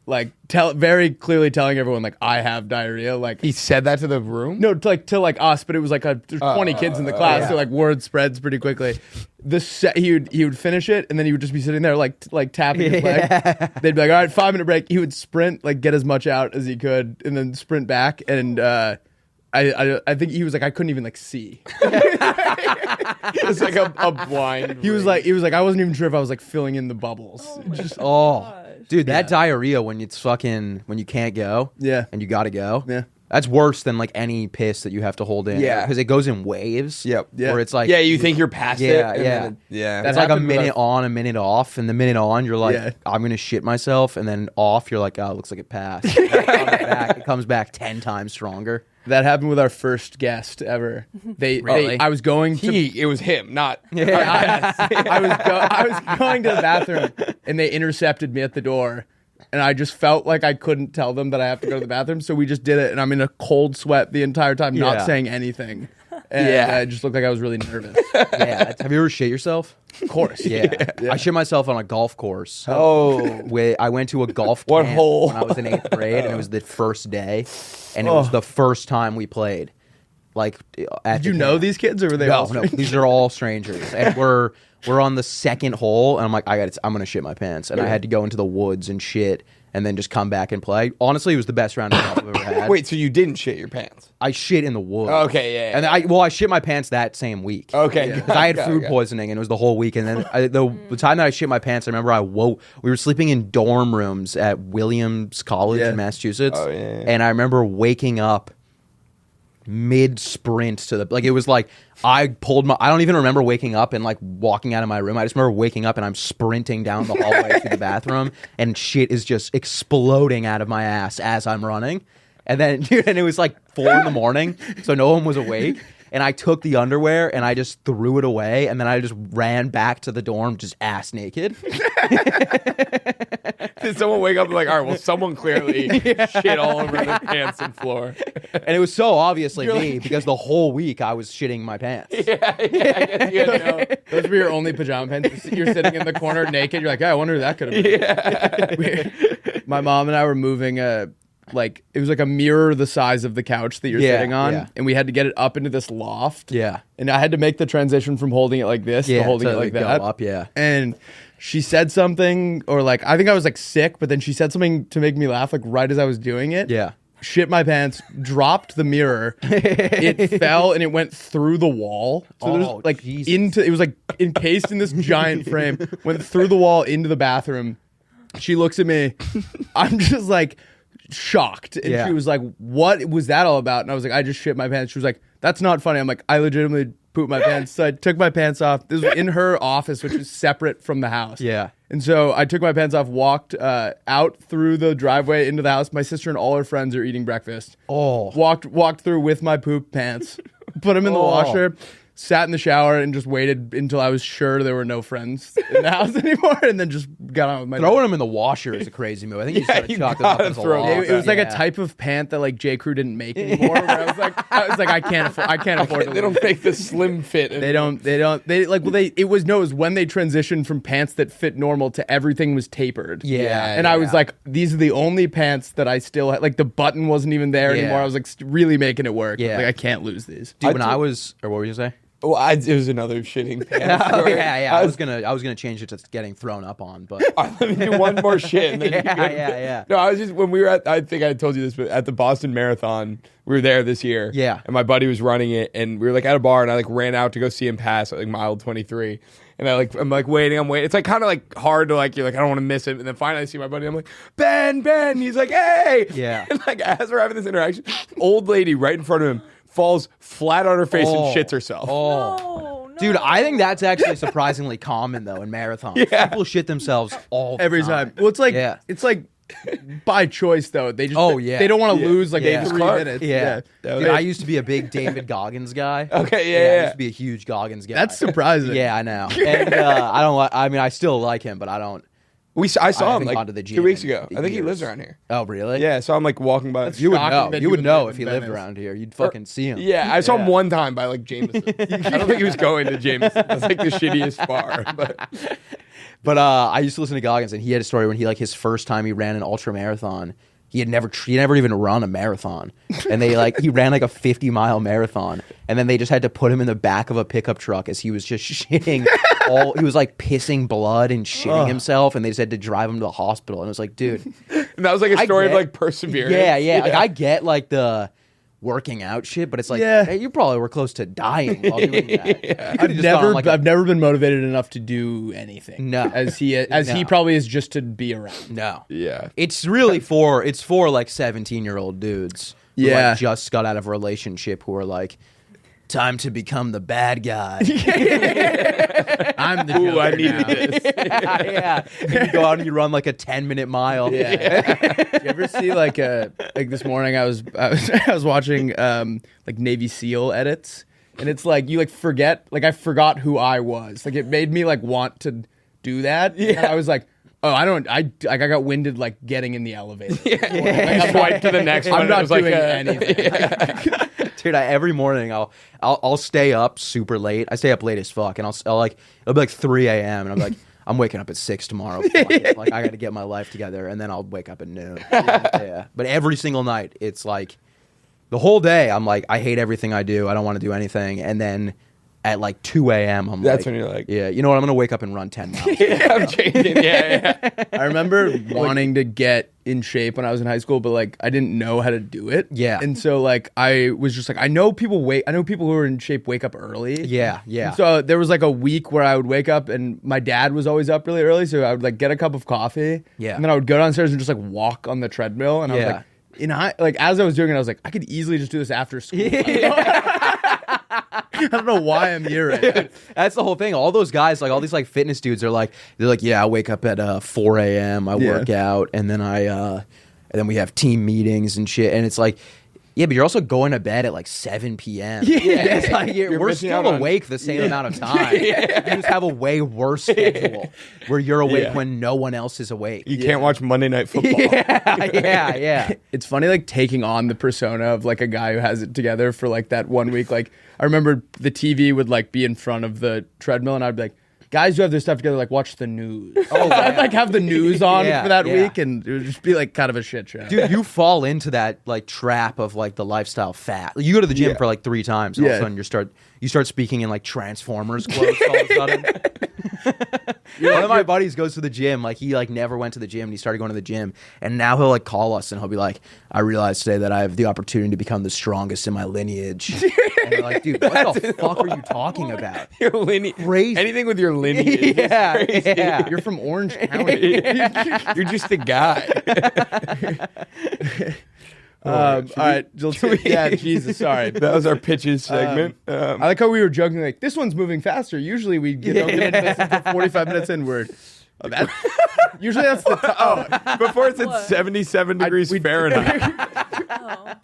very clearly telling everyone like I have diarrhea. Like He said that to the room? no, to like us, but it was like there's 20 kids in the class, yeah. so like word spreads pretty quickly. He would finish it, and then he would just be sitting there like tapping his leg. They'd be like, all right, 5-minute break. He would sprint, like get as much out as he could, and then sprint back. And I think he was like, I couldn't even like see. It's like a blind. He was like, I wasn't even sure if I was like filling in the bubbles. Just Dude, that diarrhea when you can't go. Yeah. And you got to go. Yeah. That's worse than like any piss that you have to hold in. Yeah. Because it goes in waves. Yep. Yeah. Where it's like. Yeah, you think you're past it. Yeah, and yeah. then yeah. That It's like a happened with minute on, a minute off, and the minute on, you're like, Yeah. I'm gonna shit myself, and then off, you're like, oh, it looks like it passed. It comes back 10 times stronger. that happened with our first guest ever. Really? I was going to. It was him, not. I was going to the bathroom, and they intercepted me at the door. And I just felt like I couldn't tell them that I have to go to the bathroom, so we just did it. And I'm in a cold sweat the entire time, not Yeah. saying anything. And Yeah. I just looked like I was really nervous. Yeah. Have you ever shit yourself? Of course. Yeah. I shit myself on a golf course. Oh. I went to a golf What camp hole? when I was in 8th grade, and it was the first day, and it was the first time we played. Like, at Did you the know camp. these kids, or were they No, all no, strangers? these are all strangers, and we're on the second hole, and I'm like, I'm gonna shit my pants, and I had to go into the woods and shit, and then just come back and play. Honestly, it was the best round of golf I've ever had. Wait, so you didn't shit your pants? I shit in the woods. Okay, yeah, And I shit my pants that same week. Okay. Because I had food poisoning, and it was the whole week. And then the time that I shit my pants, I remember I woke. We were sleeping in dorm rooms at Williams College in Massachusetts. Oh, yeah. And I remember waking up mid sprint to the, like, it was like I don't even remember waking up and like walking out of my room. I just remember waking up and I'm sprinting down the hallway to the bathroom, and shit is just exploding out of my ass as I'm running. And then, dude, and it was like 4 a.m, so no one was awake. And I took the underwear and I just threw it away, and then I just ran back to the dorm just ass naked. Did someone wake up and like, all right, well, someone clearly shit all over the pants and floor. And it was so obviously me because the whole week I was shitting my pants. I guess you had to know. Those were your only pajama pants. You're sitting in the corner naked. You're like, I wonder who that could have been. My mom and I were moving like it was like a mirror the size of the couch that you're sitting on, yeah. and we had to get it up into this loft. Yeah. And I had to make the transition from holding it like this to holding it like go that. up, yeah. And she said something, or like I think I was like sick, but then she said something to make me laugh, like right as I was doing it. Yeah. Shit my pants, dropped the mirror. It fell and it went through the wall. So there's like Jesus. it was like encased in this giant frame, went through the wall into the bathroom. She looks at me. I'm just like shocked. And Yeah. she was like, "What was that all about?" And I was like, "I just shit my pants." She was like, "That's not funny." I'm like, "I legitimately pooped my pants." So I took my pants off. This was in her office, which is separate from the house. Yeah. And so I took my pants off, walked out through the driveway into the house. My sister and all her friends are eating breakfast. Oh. Walked through with my poop pants, put them in the washer, sat in the shower, and just waited until I was sure there were no friends in the house anymore, and then just got on with my Throwing them in the washer is a crazy move. I think you started you chalking up gotta as a throw loss. them. It was like a Yeah. type of pant that like J. Crew didn't make anymore. Where I was like, I can't afford to. They don't make the slim fit. They it was when they transitioned from pants that fit normal to everything was tapered. Yeah, And I was like, these are the only pants that I still had. Like the button wasn't even there Yeah. anymore. I was like really making it work. Yeah. Like I can't lose these. Dude, when I was, or what were you gonna say? Well, it was another shitting pants Oh, story. yeah. I was gonna change it to getting thrown up on, but Let me do one more shit. And then you can go- yeah. No, I was just when we were at. I think I told you this, but at the Boston Marathon, we were there this year. Yeah. And my buddy was running it, and we were like at a bar, and I like ran out to go see him pass at like mile 23. And I'm waiting. It's like kind of like hard to like, you're like, I don't want to miss it. And then finally I see my buddy. I'm like, Ben. He's like, hey. Yeah. And like as we're having this interaction, old lady right in front of him falls flat on her face and shits herself. Oh, no. Dude, I think that's actually surprisingly common though in marathons. Yeah. People shit themselves all the Every time. Well, it's like Yeah. it's like by choice though. They just Yeah. they don't want to lose like Davis 3 Clark. minutes. Yeah. That Dude, was- I used to be a big David Goggins guy. Okay, I yeah. used to be a huge Goggins guy. That's surprising. Yeah, I know. And I don't like. I mean, I still like him, but I don't. I saw him haven't like gone to the gym 2 weeks in ago. I think he years. lives around here. Oh, really? Yeah, so I'm like walking by. You would Shocking know. that You you would would know live if in he lived Venice. around here. You'd fucking see him. Yeah, I saw him Yeah. one time by like Jameson. I don't think he was going to Jameson. That's like the shittiest bar. But I used to listen to Goggins, and he had a story when he like his first time he ran an ultra marathon. He never even run a marathon, and he ran like a 50-mile marathon, and then they just had to put him in the back of a pickup truck as he was just shitting he was like pissing blood and shitting himself, and they just had to drive him to the hospital, and it was like, dude, And that was like a I story of get- like perseverance. yeah. Like I get like the working out shit, but it's like, Yeah. hey, you probably were close to dying while doing that. You could've I've just gone never on, like, a- I've never been motivated enough to do anything. No. As he No. probably is just to be around. no. Yeah. It's really for like 17-year-old dudes who Yeah. like just got out of a relationship who are like, time to become the bad guy. I'm the Ooh, I Joker needed now. this. Yeah. You go out and you run like a 10-minute mile. Yeah. Did you ever see like this morning I was watching like Navy SEAL edits, and it's like you like forget, like I forgot who I was. Like it made me like want to do that. Yeah. And I was like, oh, I got winded like getting in the elevator. Like, swipe to the next one. I'm It not was like doing a- anything. Dude, every morning I'll stay up super late. I stay up late as fuck, and I'll like it'll be like 3 a.m. and I'm like, I'm waking up at 6 tomorrow. Like I got to get my life together, and then I'll wake up at noon. Yeah. But every single night, it's like the whole day. I'm like, I hate everything I do. I don't want to do anything, and then at like 2 a.m. I'm That's like, when you're like- yeah, you know what? I'm gonna wake up and run 10 miles. Yeah, I'm changing. Yeah. I remember wanting to get in shape when I was in high school, but like I didn't know how to do it. Yeah. And so like I was just like, I know people who are in shape wake up early. Yeah. And so there was like a week where I would wake up and my dad was always up really early, so I would like get a cup of coffee. Yeah. And then I would go downstairs and just like walk on the treadmill, and I was Yeah. like, as I was doing it, I was like, I could easily just do this after school. I don't know why I'm here right now. That's the whole thing. All those guys, like all these like fitness dudes, are like, they're like, yeah, I wake up at 4 a.m. I work out, and then and then we have team meetings and shit. And it's like, yeah, but you're also going to bed at like 7 p.m. Yeah, it's like we're missing still out on- awake the same amount of time. You just have a way worse schedule where you're awake Yeah. when no one else is awake. You can't watch Monday Night Football. Yeah. It's funny, like taking on the persona of like a guy who has it together for like that 1 week. Like I remember the TV would like be in front of the treadmill, and I'd be like, guys who have their stuff together like watch the news. Oh, I'd like have the news on for that week, and it would just be like kind of a shit show. Dude, you fall into that like trap of like the lifestyle fat. You go to the gym for like 3 times, and all of a sudden you start speaking in like Transformers quotes all of a sudden. One of my buddies goes to the gym, like he like never went to the gym, and he started going to the gym, and now he'll like call us and he'll be like, I realized today that I have the opportunity to become the strongest in my lineage. And we're like, dude, what the fuck are you talking about? Your lineage. Crazy. Anything with your lineage. Yeah. You're from Orange County. You're just a guy. All right, Jesus, sorry. That was our pitches segment. I like how we were joking, like, this one's moving faster. Usually we don't get into this until 45 minutes in. Usually that's the before it's at 77 degrees Fahrenheit.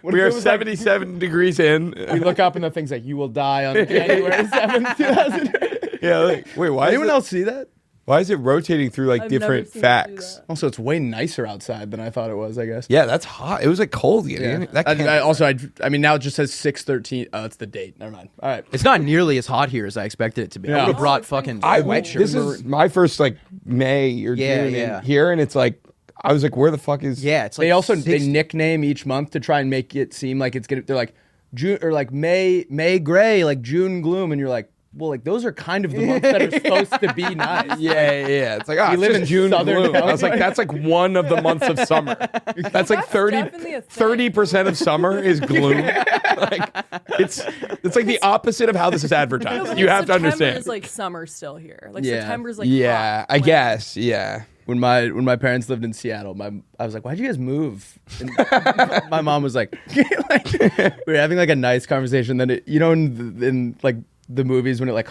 We are 77 degrees in. We look up and the thing's like, you will die on January 7th, 2000. Yeah, like, wait, why Anyone else see that? Why is it rotating through like I've different never seen it do facts? that. Also, it's way nicer outside than I thought it was, I guess. Yeah, that's hot. It was like cold. Yeah. That can't I mean, now it just says 6/13. Oh, it's the date. Never mind. All right. It's not nearly as hot here as I expected it to be. Yeah. I would have brought it's fucking pretty sweatshirt. This is my first like May or June in here, and it's like I was like, where the fuck is? Yeah, it's like They also 60 they nickname each month to try and make it seem like it's gonna. They're like June or like May gray, like June gloom, and you're like, well, like those are kind of the months that are supposed to be nice. Yeah. It's like, oh, We it's live just in June Southern gloom. I was like, California. that's like one of the months of summer. That's like definitely a thing. 30% of summer is gloom. Like it's like the opposite of how this is advertised. You have to September understand. is like summer still here. Like Yeah. September's like Yeah, hot I when- guess. Yeah. When my parents lived in Seattle, I was like, why'd you guys move? And my mom was like, we were having like a nice conversation. Then in like the movies when it like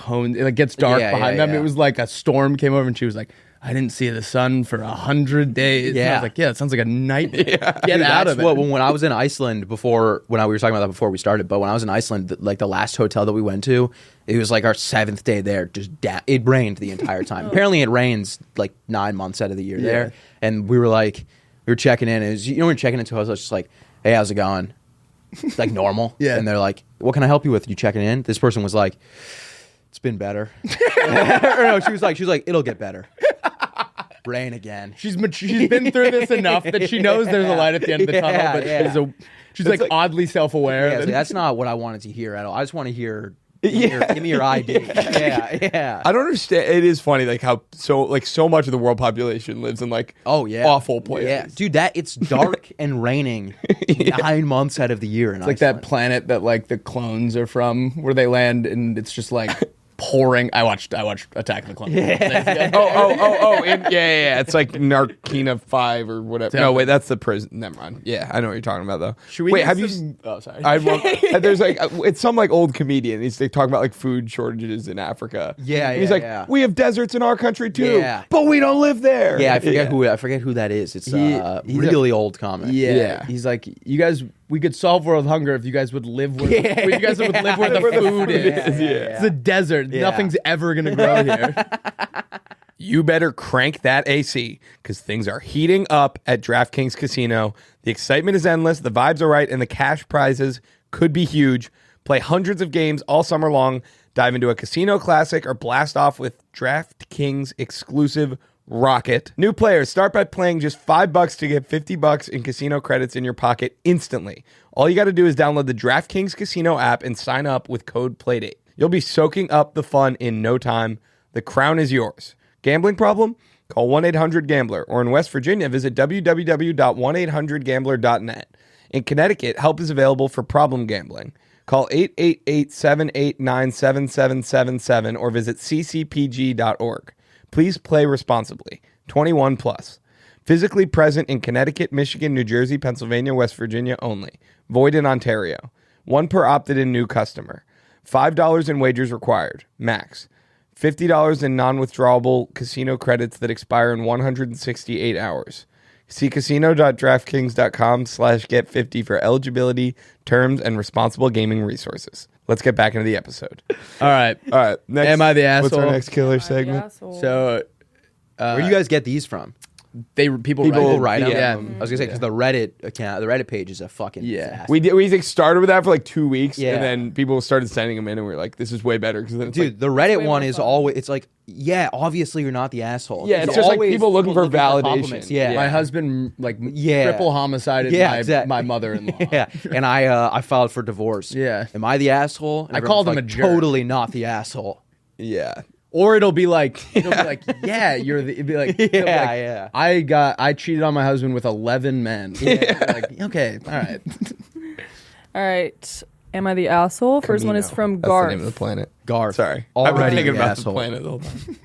gets dark behind them, it was like a storm came over and she was like, I didn't see the sun for 100 days. Yeah. And I was like, yeah, it sounds like a nightmare. Get Dude, out that's of it. what, when I was in Iceland we were talking about that before we started, but when I was in Iceland, like the last hotel that we went to, it was like our 7th day there. Just it rained the entire time. Apparently, it rains like 9 months out of the year there. And we were checking in. It was, when you're checking into a hotel, it's just like, hey, how's it going? It's like normal. Yeah. And they're like, what can I help you with? You checking in? This person was like, it's been better. Or no, she was like, it'll get better. Rain again. She's been through this enough that she knows there's a light at the end of the tunnel, but she's like oddly self-aware. Yeah, so that's not what I wanted to hear at all. I just want to hear. Give me your ID. Yeah. I don't understand. It is funny, like how so much of the world population lives in like awful places. Yeah, dude, it's dark and raining 9 months out of the year. It's like that planet that like the clones are from, where they land and it's just like pouring. I watched Attack of the Clones. Yeah. Yeah. It's like Narkina 5 or whatever. No, wait, that's the prison. Never mind. Yeah, I know what you're talking about though. Should we wait, get have some- you? Oh, sorry. There's like it's some like old comedian. He's like talking about like food shortages in Africa. Yeah, And he's yeah, like, yeah. we have deserts in our country too, Yeah. but we don't live there. Yeah, I forget who that is. It's He's really old comic. Yeah. He's like, you guys, we could solve world hunger if you guys would live where you guys would live where the food is. It's a desert. Yeah. Nothing's ever gonna grow here. You better crank that AC because things are heating up at DraftKings Casino. The excitement is endless, the vibes are right, and the cash prizes could be huge. Play hundreds of games all summer long. Dive into a casino classic or blast off with DraftKings exclusive Rocket. New players start by playing just $5 to get $50 in casino credits in your pocket instantly. All you got to do is download the DraftKings Casino app and sign up with code PLAYDATE. You'll be soaking up the fun in no time. The crown is yours. Gambling problem? Call 1-800-GAMBLER, or in West Virginia, visit www.1800gambler.net. In Connecticut, help is available for problem gambling. Call 888-789-7777 or visit ccpg.org. Please play responsibly. 21 plus. Physically present in Connecticut, Michigan, New Jersey, Pennsylvania, West Virginia only. Void in Ontario. 1 per opted-in new customer. $5 in wagers required. Max. $50 in non-withdrawable casino credits that expire in 168 hours. See casino.draftkings.com/get50 for eligibility, terms, and responsible gaming resources. Let's get back into the episode. All right. Next, Am I the what's our asshole? next killer segment? So Where do you guys get these from? people write them. Yeah. I was gonna say because the Reddit account, the Reddit page is a fucking disaster. We like, started with that for like 2 weeks, Yeah. and then people started sending them in, and we were like, "This is way better." Because then it's Dude, like, the Reddit way one more is fun. always. It's like, yeah, obviously you're not the asshole. Yeah, it's just like always people looking for validation. compliments. Yeah. My husband Yeah. triple homicided my mother-in-law. Yeah, and I filed for divorce. Yeah. Am I the asshole? And I called him everyone's a like, jerk. Totally not the asshole. yeah. Or it'll be like, yeah, you're the. It'd be like, Yeah. I cheated on my husband with 11 men. Yeah. Like, okay, all right. All right. Am I the asshole? First one is Camino. from That's Garth. the name of the planet. Garth. Sorry, I've been Already thinking the about asshole. the planet the whole time.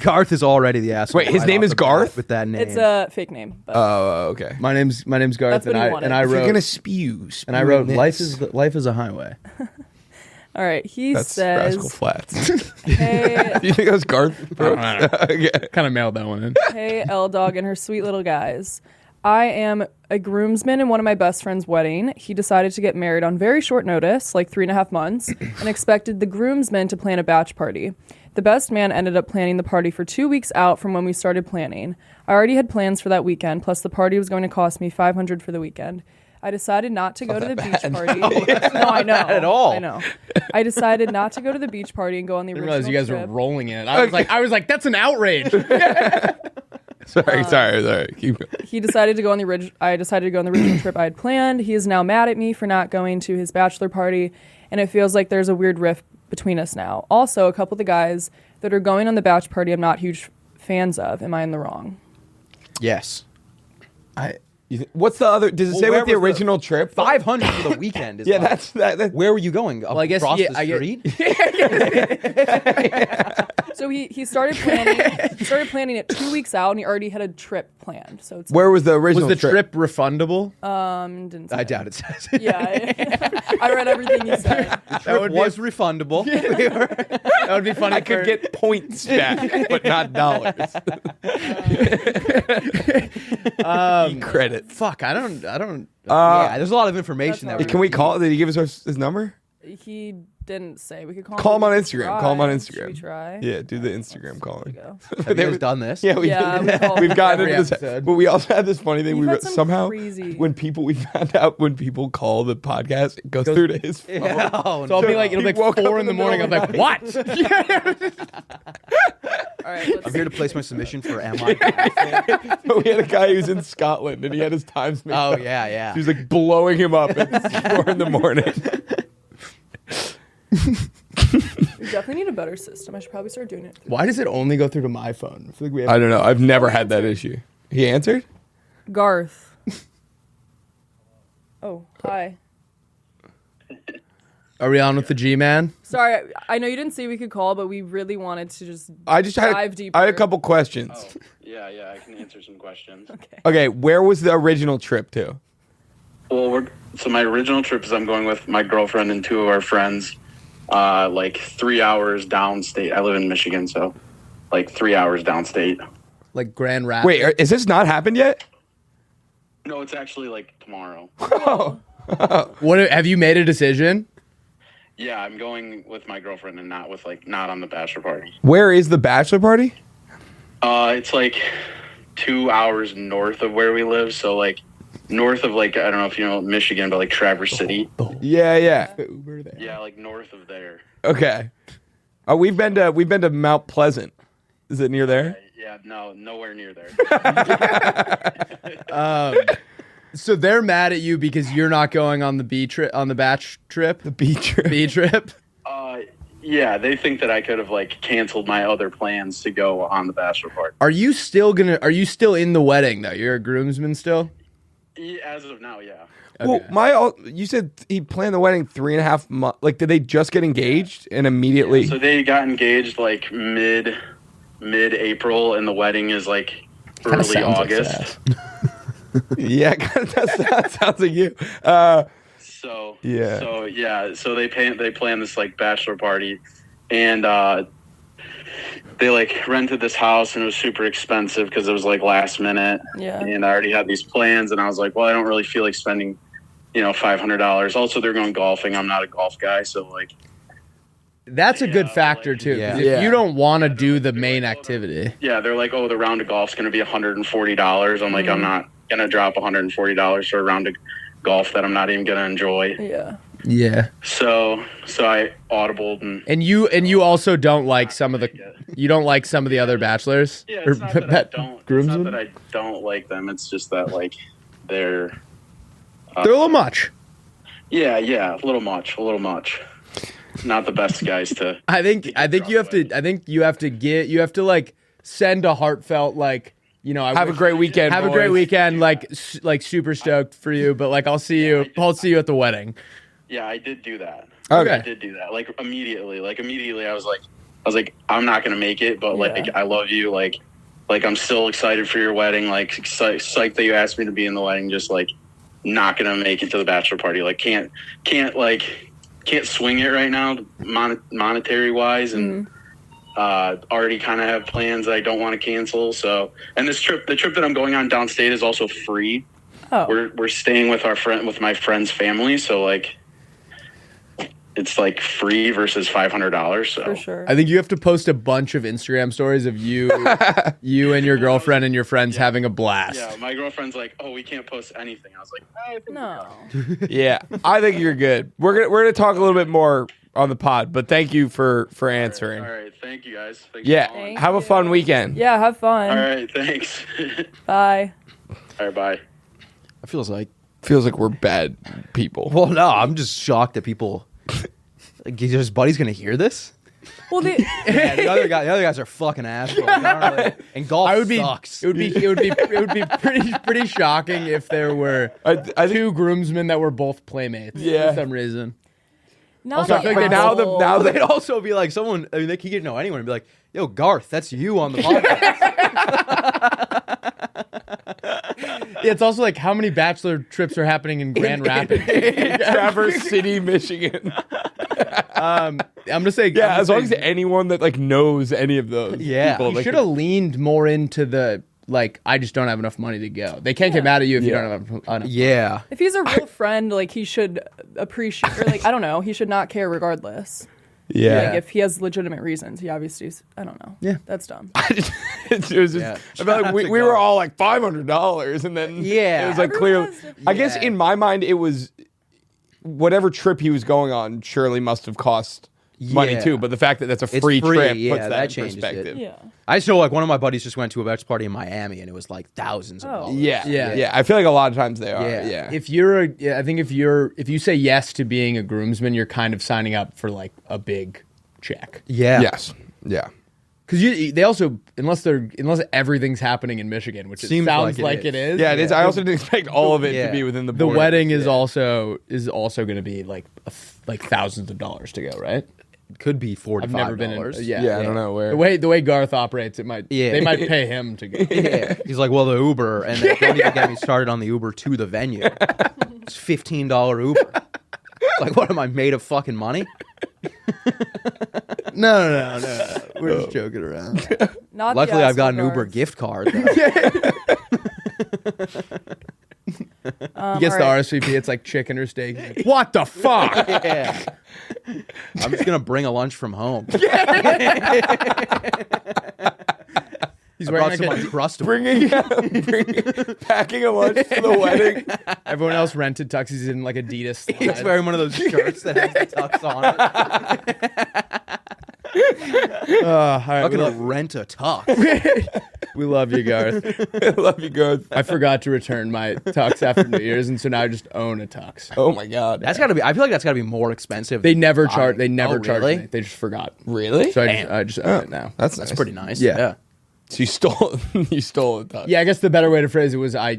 Garth is already the asshole. Wait, his right name off is the bat Garth? with that name. It's a fake name. But Oh, okay. My name's Garth, That's what he wanted. and I If you're wrote gonna spew and I wrote this. life is a highway. all right. He That's Rascal says, Flats. hey, Do you think that was Garth? I don't know. Okay. Kind of mailed that one in. hey, L Dog and her sweet little guys. I am a groomsman in one of my best friend's wedding. He decided to get married on very short notice, like 3.5 months, and expected the groomsmen to plan a batch party. The best man ended up planning the party for 2 weeks out from when we started planning. I already had plans for that weekend, plus the party was going to cost me $500 for the weekend. I decided not to go to the beach party. No, I know. at all. I know. I decided not to go to the beach party and go on the I didn't original realize you guys trip. were rolling in it. I was like, that's an outrage. Sorry. Keep going. He decided to go on the I decided to go on the original trip I had planned. He is now mad at me for not going to his bachelor party, and it feels like there's a weird rift between us now. Also, a couple of the guys that are going on the batch party I'm not huge fans of. Am I in the wrong? yes. What's the other? Does it say where what the was the- original trip? 500 for the weekend. Is Yeah, like- that's that. Where were you going? I guess, across yeah, the I get- street. So he started planning. He started planning it 2 weeks out, and he already had a trip planned. So it's Where was the Was original the trip refundable? didn't say I that. doubt it says. Yeah, I read everything he said. That would was refundable. that would be funny. I could get points back, but not dollars. Credit. Fuck, I don't. Yeah, there's a lot of information That's there. all Can we call? Did he give us his number? He didn't say. We could Call him on We could Instagram. try. Call him on Should we Instagram. try? Yeah, do the Instagram calling. Go. Have you guys done this? Yeah, Yeah, we call we've gotten every into this, episode. but we also had this funny thing. We've We had some somehow crazy- when people call the podcast, it goes through to his phone. Oh, So I'll be like, it'll be He woke like up 4 in in the the morning. I'm middle like, of what? All right. Let's I'm here to place my submission for Am I? But we had a guy who's in Scotland, and he had his times mixed Oh up. yeah, yeah. He was like blowing him up at 4 in the morning. We definitely need a better system. I should probably start doing it. Why does it only go through to my phone? I feel like we have. I don't know. I've never had that issue. He answered? Garth. Oh, hi. Are we on with the G-Man? Sorry, I know you didn't say we could call, but we really wanted to just I just had dive deeper. I had a couple questions. Oh, yeah, I can answer some questions. Okay, where was the original trip to? Well, so my original trip is I'm going with my girlfriend and 2 of our friends, like 3 hours downstate. I live in Michigan, so like 3 hours downstate. Like Grand Rapids? Wait, is this not happened yet? No, it's actually like tomorrow. What have you made a decision? Yeah, I'm going with my girlfriend and not on the bachelor party. Where is the bachelor party? It's like 2 hours north of where we live, so like north of like I don't know if you know Michigan, but like Traverse City. Yeah. Uber there. Yeah, like north of there. Okay. We've been to Mount Pleasant. Is it near there? Yeah, no, nowhere near there. So they're mad at you because you're not going on the batch trip? The beach trip. B trip? Yeah, they think that I could have like canceled my other plans to go on the bachelor party. Are you still in the wedding though? You're a groomsman still? As of now, yeah. Well, you said he planned the wedding 3.5 months. Like, did they just get engaged and immediately? So they got engaged like mid-April, and the wedding is like early August. Yeah, that sounds like you. So they plan this like bachelor party, and they like rented this house, and it was super expensive because it was like last minute. Yeah. And I already had these plans, and I was like, well, I don't really feel like spending, $500. Also, they're going golfing. I'm not a golf guy, so like, that's a good factor too. Yeah. 'Cause if you don't want to do the main activity. Yeah, they're like, oh, the round of golf's going to be $140. I'm like, I'm not going to drop $140 for a round of golf that I'm not even going to enjoy. Yeah. So I audibled and you also don't like some of the other bachelors. Yeah, or it's not that I don't. It's groomsmen? not that I don't like them. It's just that like they're They're a little much. yeah, a little much. Not the best guys to. I think you have to like send a heartfelt like, you know, Have a great weekend. have a boys. great weekend, like super stoked for you, but like I'll see you at the wedding. Yeah, I did do that. Okay. I did do that. Like immediately, I was like, I'm not gonna make it, but like I love you. Like I'm still excited for your wedding. Like psyched that you asked me to be in the wedding. Just like not gonna make it to the bachelor party. Like can't swing it right now, monetary wise, and already kind of have plans that I don't want to cancel. So, and the trip that I'm going on downstate is also free. Oh. We're staying with my friend's family, so like it's like free versus $500. So For sure. I think you have to post a bunch of Instagram stories of you and your girlfriend and your friends having a blast. yeah, my girlfriend's like, oh, we can't post anything. I was like, I think No. Yeah, I think you're good. We're gonna talk a little bit more on the pod, but thank you for answering. All right, thank you guys. Thanks Yeah, for calling. have a fun weekend. Yeah, have fun. All right, thanks. Bye. All right, bye. It feels like. Feels like we're bad people. Well, no, I'm just shocked that people. Like, his buddy's gonna hear this. Well, Yeah, the other guys are fucking assholes. And golf sucks. It would be pretty shocking if there were I think two groomsmen that were both playmates for some reason. not Also, I the feel like asshole. now They'd also be like someone. I mean, they could get to know anyone and be like, "Yo, Garth, that's you on the podcast." Yeah, it's also like how many bachelor trips are happening in Grand Rapids? Traverse City, Michigan. I'm gonna say Yeah, as long as anyone that like knows any of those Yeah. people, you like, should have leaned more into the like. I just don't have enough money to go. They can't get mad at you if you don't have enough. Yeah. If he's a real friend, like he should appreciate, or like I don't know, he should not care regardless. yeah. Like if he has legitimate reasons, he obviously, I don't know. Yeah. That's dumb. it was just, Yeah. I felt like we were all like $500, and then Yeah. it was like Everyone clear. has different- I guess in my mind it was whatever trip he was going on surely must have cost money Yeah. too. But the fact that that's a It's free free, trip yeah, puts that that in changes it. perspective. Yeah. I still like one of my buddies just went to a bachelor party in Miami and it was like thousands of dollars. Yeah, Yeah. yeah. I feel like a lot of times they are. Yeah. Yeah. If you say yes to being a groomsman, you're kind of signing up for like a big check. Yeah. Yes. Yeah. Because they also unless everything's happening in Michigan, which it Seems sounds like like it it is. Yeah, it is. I also didn't expect all of it Yeah. to be within the The borders. wedding is also going to be like thousands of dollars to go, right? It could be $45. I've never been in. Yeah, I don't know where. The way Garth operates, they might pay him to go. Yeah. He's like, well, the Uber, and don't even get me started on the Uber to the venue. It's $15 Uber. Like, what am I made of fucking money? No. We're just joking around. Not Luckily, the I've got an asshole Uber guards. gift card. though. He gets the all right. RSVP. It's like chicken or steak. He's like, what the fuck? Yeah. I'm just gonna bring a lunch from home. He's I wearing brought like some Uncrustables. Packing a lunch to the wedding. everyone else rented tuxes in like Adidas. He's slides. wearing one of those shirts that has the tux on it. All right, I'm we, gonna love, rent a tux. we love you, Garth. I love you, Garth. I forgot to return my tux after New Year's, and so now I just own a tux. Oh my god. That's gotta be. I feel like that's gotta be more expensive. They never charge. They never Oh, charge really? me. They just forgot. Really? So Damn. I just own it now. That's That's nice. pretty nice. Yeah. So you stole you stole a tux. Yeah, I guess the better way to phrase it was I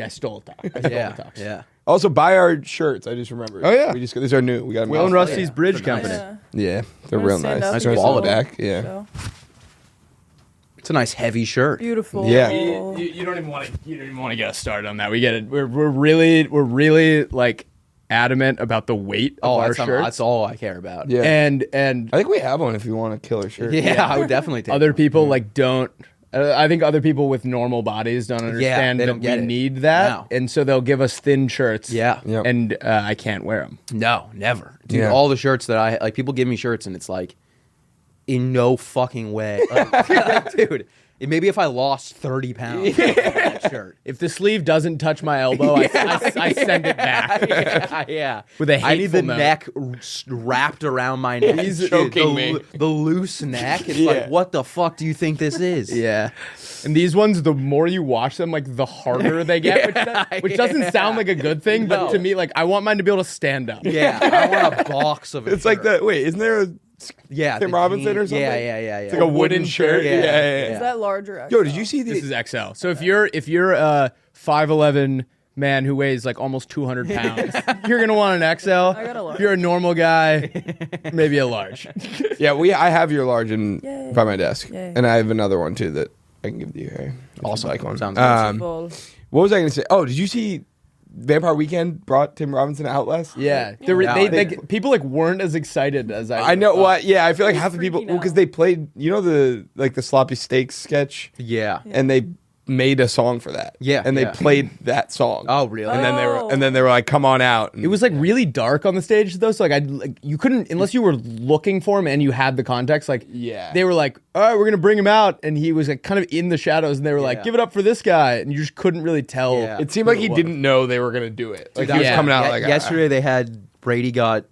stole a tux. I stole a Yeah. tux. Yeah. Also, buy our shirts. I just remembered. Oh, yeah. we just these are new. We got Will and them. Rusty's Yeah. Bridge They're nice. Company. Yeah. Yeah, they're Wanna real stand nice. up Nice for quality. yourself? Back. Yeah. So, It's a nice heavy shirt. beautiful. Yeah. You don't even want to get us started on that. We get it. We're really like adamant about the weight of our shirts. That's all I care about. Yeah. And I think we have one if you want a killer shirt. Yeah, I would definitely take other one. people like don't I think other people with normal bodies don't understand they that don't get we it. need that, No. and so they'll give us thin shirts. Yeah. Yep. And I can't wear them. No, never. Dude, Yeah. all the shirts that I like, people give me shirts and it's like, in no fucking way. Like, dude, maybe if I lost 30 pounds on that shirt. If the sleeve doesn't touch my elbow, I send it back. Yeah. With a I need the hateful note. neck wrapped around my neck. He's choking the, me. The loose neck. It's Yeah. like, what the fuck do you think this is? Yeah. And these ones, the more you watch them, like the harder they get, which doesn't sound like a good thing, but No. to me, like I want mine to be able to stand up. Yeah. I want a box of it. It's like that. Wait, isn't there a Yeah. Tim the Robinson or jeans. something? Yeah. It's like a wooden shirt? Yeah. Yeah. Is that larger? Yo, did you see This the? is XL. So if you're a 5'11" man who weighs like almost 200 pounds, you're gonna want an XL. I got a large. If you're a normal guy, maybe a large. Yeah, I have your large Yay. by my desk, Yay. and I have another one too that I can give to you. Harry. Awesome. Like one. Sounds good. Bold. What was I going to say? Oh, did you see Vampire Weekend brought Tim Robinson out last? Yeah, people like weren't as excited as I know. thought. What? Yeah, I feel like half the freaking people because out. they played. You know the sloppy steaks sketch, Yeah. and they made a song for that. Yeah, and they yeah. played that song. Oh, really? And then Oh. they were like, "Come on out." And It was like really dark on the stage though, so like you couldn't unless you were looking for him and you had the context. Like Yeah. they were like, all right, we're gonna bring him out, and he was like kind of in the shadows, and they were like, Yeah. give it up for this guy, and you just couldn't really tell. Yeah. It seemed who like he was. didn't know they were gonna do it. Like he was Yeah. coming out like yesterday they had Brady got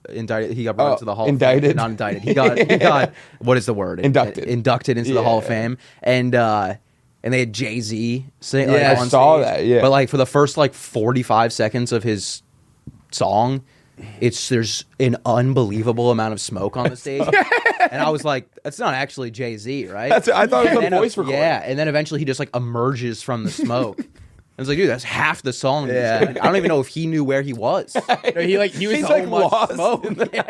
indicted. He got brought Oh, into the Hall indicted? of Fame. Not indicted. He got what is the word? Inducted. Inducted into the Hall of Yeah. Fame. And they had Jay-Z sing Yeah, like, I on saw stage. that, yeah. But like for the first like 45 seconds of his song, there's an unbelievable amount of smoke on the stage. And I was like, that's not actually Jay-Z, right? I thought it was a And then, voice recording. yeah, and then eventually he just like emerges from the smoke. I was like, dude, that's half the song. Yeah. I don't even know if he knew where he was. No, he was He's so like much lost. smoke.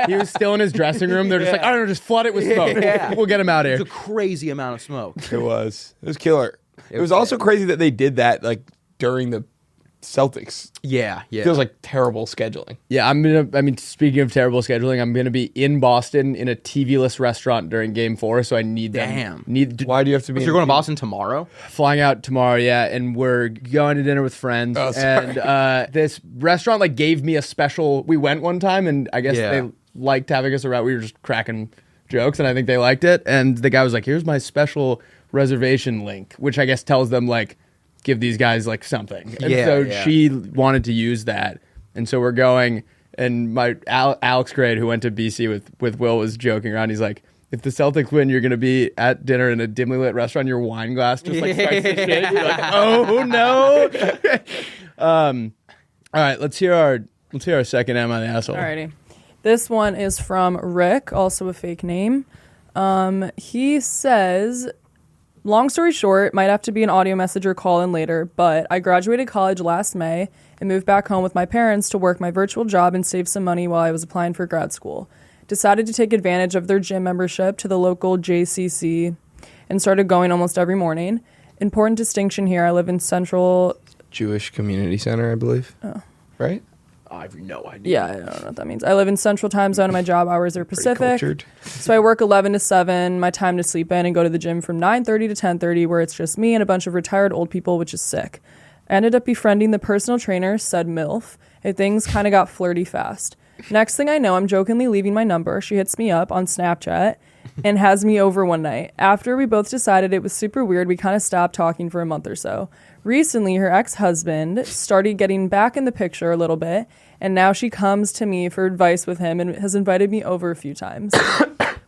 He was still in his dressing room. They're just like, I don't know, just flood it with smoke. Yeah. We'll get him out of It's here. a crazy amount of smoke. It was killer. It was also crazy that they did that like during the Celtics. Yeah. Feels like terrible scheduling. Yeah, speaking of terrible scheduling, I'm gonna be in Boston in a TV-less restaurant during Game 4, so I need them. Damn. Why do you have to be? So you're going to Boston tomorrow? Flying out tomorrow, yeah, and we're going to dinner with friends. Oh, sorry. And this restaurant like gave me a special. We went one time, and I guess Yeah. they liked having us around. We were just cracking jokes, and I think they liked it. And the guy was like, "Here's my special reservation link," which I guess tells them like, give these guys like something. And Yeah, so yeah. she wanted to use that, and so we're going. And my Alex Grade, who went to BC with Will, was joking around. He's like, if the Celtics win, you're going to be at dinner in a dimly lit restaurant. Your wine glass just like starts to shake. You're like, oh no. All right, let's hear our second Am I the Asshole. Alrighty. This one is from Rick, also a fake name. He says, long story short, might have to be an audio message or call in later, but I graduated college last May and moved back home with my parents to work my virtual job and save some money while I was applying for grad school. Decided to take advantage of their gym membership to the local JCC and started going almost every morning. Important distinction here, I live in central... Jewish Community Center, I believe. Oh. Right? I have no idea. Yeah, I don't know what that means. I live in central time zone and my job hours are Pacific. cultured. So I work 11 to 7, my time to sleep in, and go to the gym from 9:30 to 10:30 where it's just me and a bunch of retired old people, which is sick. I ended up befriending the personal trainer, said MILF, and things kind of got flirty fast. Next thing I know, I'm jokingly leaving my number. She hits me up on Snapchat and has me over one night. After we both decided it was super weird, we kind of stopped talking for a month or so. Recently, her ex-husband started getting back in the picture a little bit, and now she comes to me for advice with him and has invited me over a few times.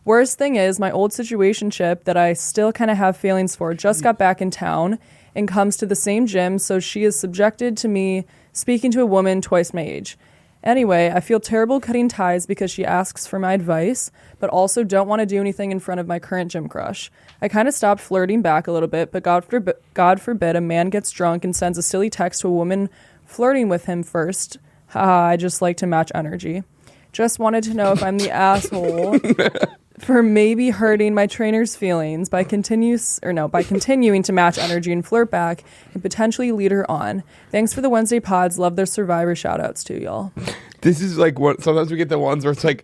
Worst thing is, my old situationship that I still kind of have feelings for just got back in town and comes to the same gym, so she is subjected to me speaking to a woman twice my age. Anyway, I feel terrible cutting ties because she asks for my advice, but also don't want to do anything in front of my current gym crush. I kind of stopped flirting back a little bit, but God forbid a man gets drunk and sends a silly text to a woman flirting with him first. Haha, I just like to match energy. Just wanted to know if I'm the asshole for maybe hurting my trainer's feelings by continuing to match energy and flirt back and potentially lead her on. Thanks for the Wednesday pods. Love their Survivor shout outs too, y'all. This is like what sometimes we get the ones where it's like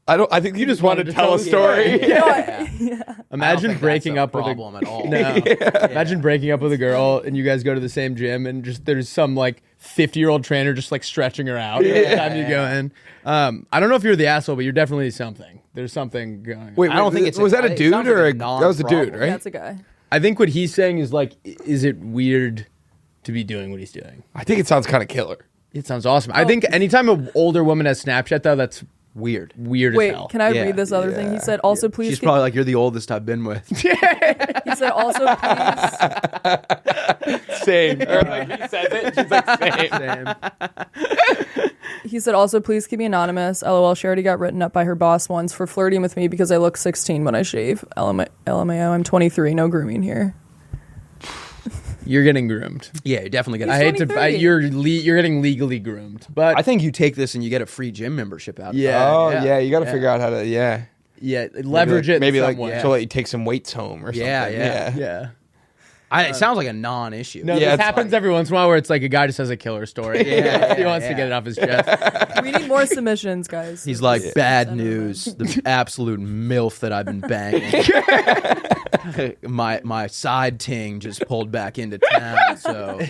I think you just want to tell a story. Imagine breaking up with problem at all. No. Imagine breaking up with a girl and you guys go to the same gym and just there's some like 50-year-old trainer just like stretching her out every time you go in. I don't know if you're the asshole, but you're definitely something. There's something going on. Wait, I don't think it's was that a dude or a that was a dude, right? That's a guy. I think what he's saying is like, is it weird to be doing what he's doing? I think it sounds kind of killer. It sounds awesome. I think anytime an older woman has Snapchat though, that's weird. Wait, as hell. can I read this other thing? He said, also please. She's probably like, you're the oldest I've been with. He said, also please. Same. Or like he says it, she's like, same. He said, also please keep me anonymous. LOL, she already got written up by her boss once for flirting with me because I look 16 when I shave. LMAO, I'm 23, no grooming here. You're getting groomed. Yeah, you're definitely getting. I hate to. You're getting legally groomed, but I think you take this and you get a free gym membership out of it. Yeah. Oh yeah, you got to figure out how to leverage it. Maybe in like some way. she'll let you take some weights home or something. Yeah. It sounds like a non-issue. No, Yeah, this happens every once in a while where it's like a guy just has a killer story. He wants to get it off his chest. We need more submissions, guys. He's like, bad news. The absolute MILF that I've been banging. my side ting just pulled back into town, so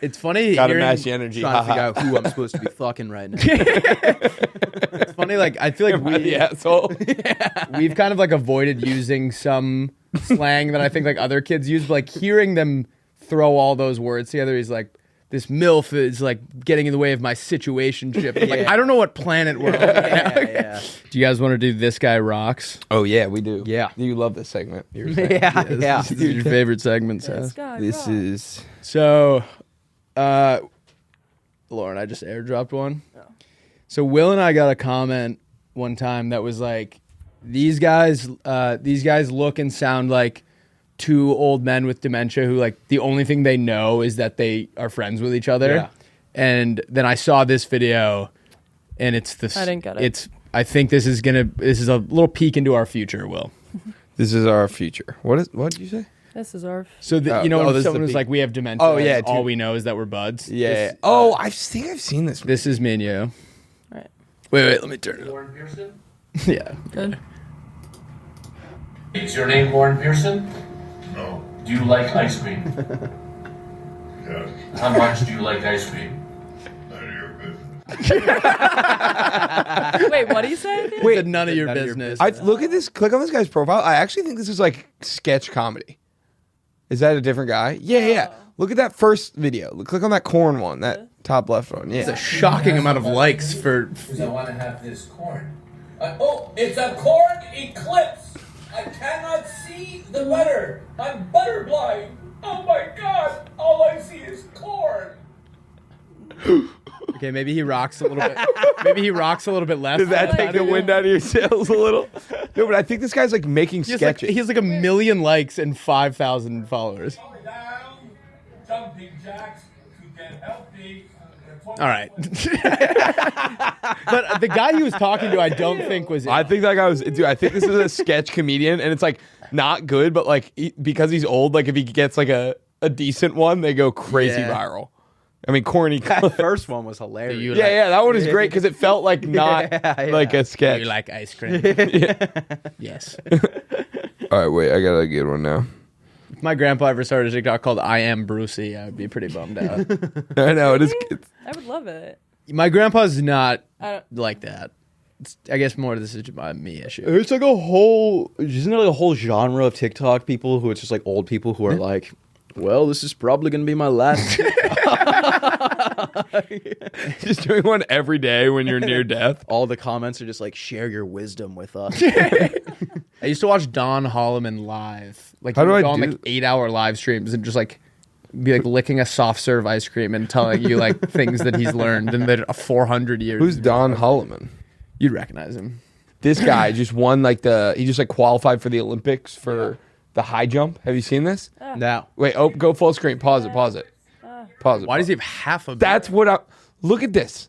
It's funny. Gotta match the energy. trying to figure out who I'm supposed to be fucking right now. It's funny. Like I feel like Am I the asshole? we've kind of like avoided using some slang that I think like other kids use, but like hearing them throw all those words together, he's like, this MILF is like getting in the way of my situationship. Like, I don't know what planet we're on. Yeah. Do you guys want to do This Guy Rocks? Oh yeah, we do. Yeah. You love this segment. You were saying. Yeah. This is your favorite segment, This Seth. guy This rocks. is So, Lauren, I just airdropped one. So Will and I got a comment one time that was like, these guys look and sound like two old men with dementia who like the only thing they know is that they are friends with each other. Yeah. And then I saw this video, and it's this. I didn't get it. I think this is a little peek into our future, Will. this is our future. What did you say? This is our. So Oh, when this is someone the was peak. like, "We have dementia," Oh, yeah, all dude. we know is that we're buds. Yeah. This, I think I've seen this. this is me and you. Right. Wait, let me turn it up. Lauren Pearson? Yeah. Good. Is your name Lauren Pearson? No. Do you like ice cream? Yes. How much do you like ice cream? None of your business. Wait, what do you say? Wait, none of your business. I look at this. Click on this guy's profile. I actually think this is like sketch comedy. Is that a different guy? Yeah. Look at that first video. Click on that corn one. That top left one. It's a Yeah. shocking amount of likes for. Because I want to have this corn. Oh, it's a corn eclipse. I cannot see the butter. I'm butter blind. Oh my God. All I see is corn. Okay, maybe he rocks a little bit. Maybe he rocks a little bit less. Did that like take the it. wind out of your sails a little? No, but I think this guy's like making He has like, sketches. he has like 1 million likes and 5,000 followers. Down, jumping jacks to get healthy. All right. But the guy he was talking to, I don't think was. I think that guy was. Dude, I think this is a sketch comedian, and it's like not good, but like because he's old, like if he gets like a decent one, they go crazy Yeah. viral. I mean, corny. That first one was hilarious. you Yeah, that one is great because it felt like not Yeah. like a sketch. You like ice cream? Yes. All right, wait, I got a good one now. If my grandpa ever started a TikTok called "I Am Brucey," I would be pretty bummed out. I know it is. I would love it. My grandpa's not I don't. like that. I guess more this is a me issue. There's like isn't there like a whole genre of TikTok people who it's just like old people who are like, well, this is probably going to be my last. Just doing one every day when you're near death. All the comments are just like, share your wisdom with us. I used to watch Don Holloman live. Like How he do would I go on do- like 8-hour live streams and just like be like licking a soft serve ice cream and telling you like things that he's learned in the 400 years. Who's Don Holloman? You'd recognize him. This guy just won like he just like qualified for the Olympics for the high jump. Have you seen this? No. Wait, go full screen. Pause it. Pause it. Why does he have half a? That's what I. Look at this.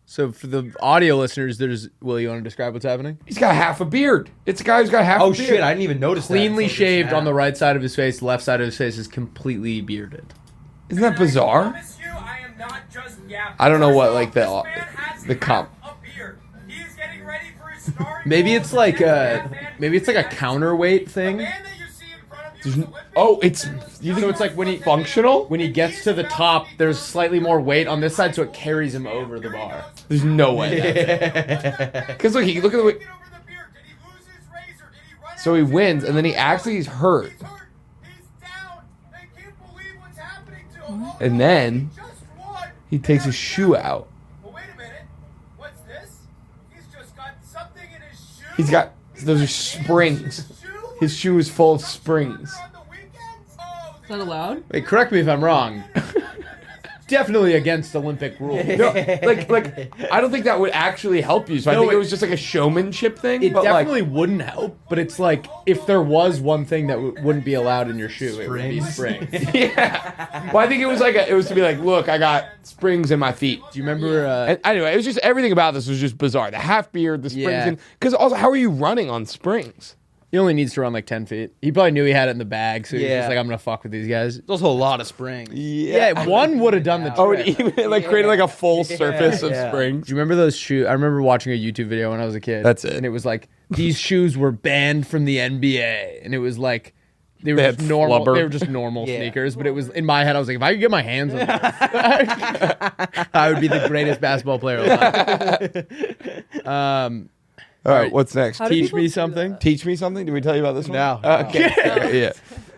So for the audio listeners, Will, you want to describe what's happening? He's got half a beard. It's a guy who's got half a Oh beard. shit! I didn't even notice. Cleanly that shaved on the right side of his face. Left side of his face is completely bearded. Isn't that bizarre? I am not just yapping. I don't know what like This man has the comp. half a beard. He is getting Maybe it's like a counterweight thing. Oh, it's you think So it's like when he functional? when he gets to the top, there's slightly more weight on this side, so it carries him over the bar. There's no way. Because look at the way. So he wins, and then he actually is hurt, and then he takes his shoe out. He's got those are springs. His shoe is full of springs. Is that allowed? Wait, correct me if I'm wrong. Definitely against Olympic rules. No, like I don't think that would actually help you. So I No, think it it- was just like a showmanship thing. It but definitely wouldn't help, but it's like if there was one thing that wouldn't be allowed in your shoe, it would be springs. Do like, yeah. Well, I think it was like it was to be like, look, I got springs in my feet. you remember? And anyway, it was just everything about this was just bizarre. The half beard, the springs, Yeah. because also, how are you running on springs? He only needs to run like 10 feet. He probably knew he had it in the bag, so he's Yeah. just like, I'm gonna fuck with these guys. There's also a lot of springs. Yeah, one would have done the trick. Oh, and even like created like a full surface of yeah. springs. Do you remember those shoes? I remember watching a YouTube video when I was a kid. That's it. And it was like, these shoes were banned from the NBA. And it was like, they were They just had normal. flubber. They were just normal Yeah. sneakers. But it was, in my head, I was like, if I could get my hands on this, I would be the greatest basketball player alive. All right, what's next? How do Teach people me do something. that? Teach me something. Did we tell you about this one? No. Okay. Yeah.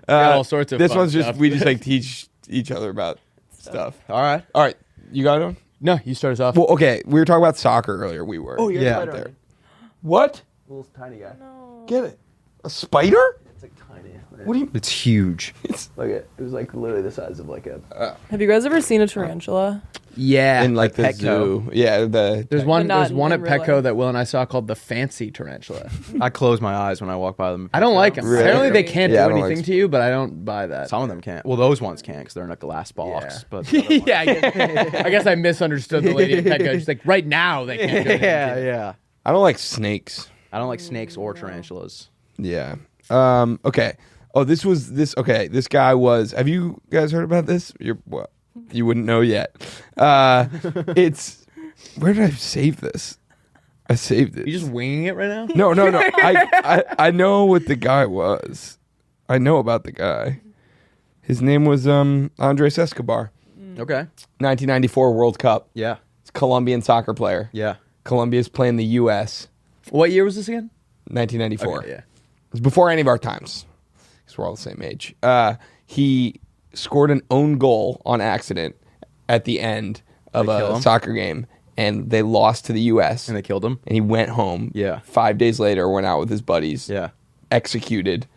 Got all sorts of This fun one's just stuff. we just like teach each other about stuff. All right. All right, you got it on? No, you start us off. Well, okay. We were talking about soccer earlier. We were. Oh, Yeah. there. What? Little tiny guy. Get it? A spider? It's like tiny. What do you? It's huge. Look at it. It was like literally the size of like a. Have you guys ever seen a tarantula? Yeah. In like the Petco. zoo. Yeah. There's one. not There's one in at real Petco life. that Will and I saw called the fancy tarantula. I close my eyes when I walk by them. I don't like them. Really? Apparently they can't Yeah, I do don't like anything to you, but I don't buy that. Some of them can't. Well, those ones can't because they're in a glass box. Yeah. But the other ones- Yeah, I guess I misunderstood the lady at Petco. She's like, right now they can't do anything. yeah, to you. yeah. I don't like snakes. I don't like snakes or tarantulas. Yeah. Okay. Oh, okay. This guy was. Have you guys heard about this? Well, you wouldn't know yet. It's. Where did I save this? I saved it. You just winging it right now? No. I know what the guy was. I know about the guy. His name was Andres Escobar. Okay. 1994 World Cup. Yeah. He's a Colombian soccer player. Yeah. Colombia's playing the U.S. What year was this again? 1994. Okay, yeah. It was before any of our times. Because we're all the same age. He scored an own goal on accident at the end of They kill a him? soccer game, and they lost to the U.S. And they killed him? And he went home. Yeah. 5 days later, went out with his buddies. Yeah. Executed.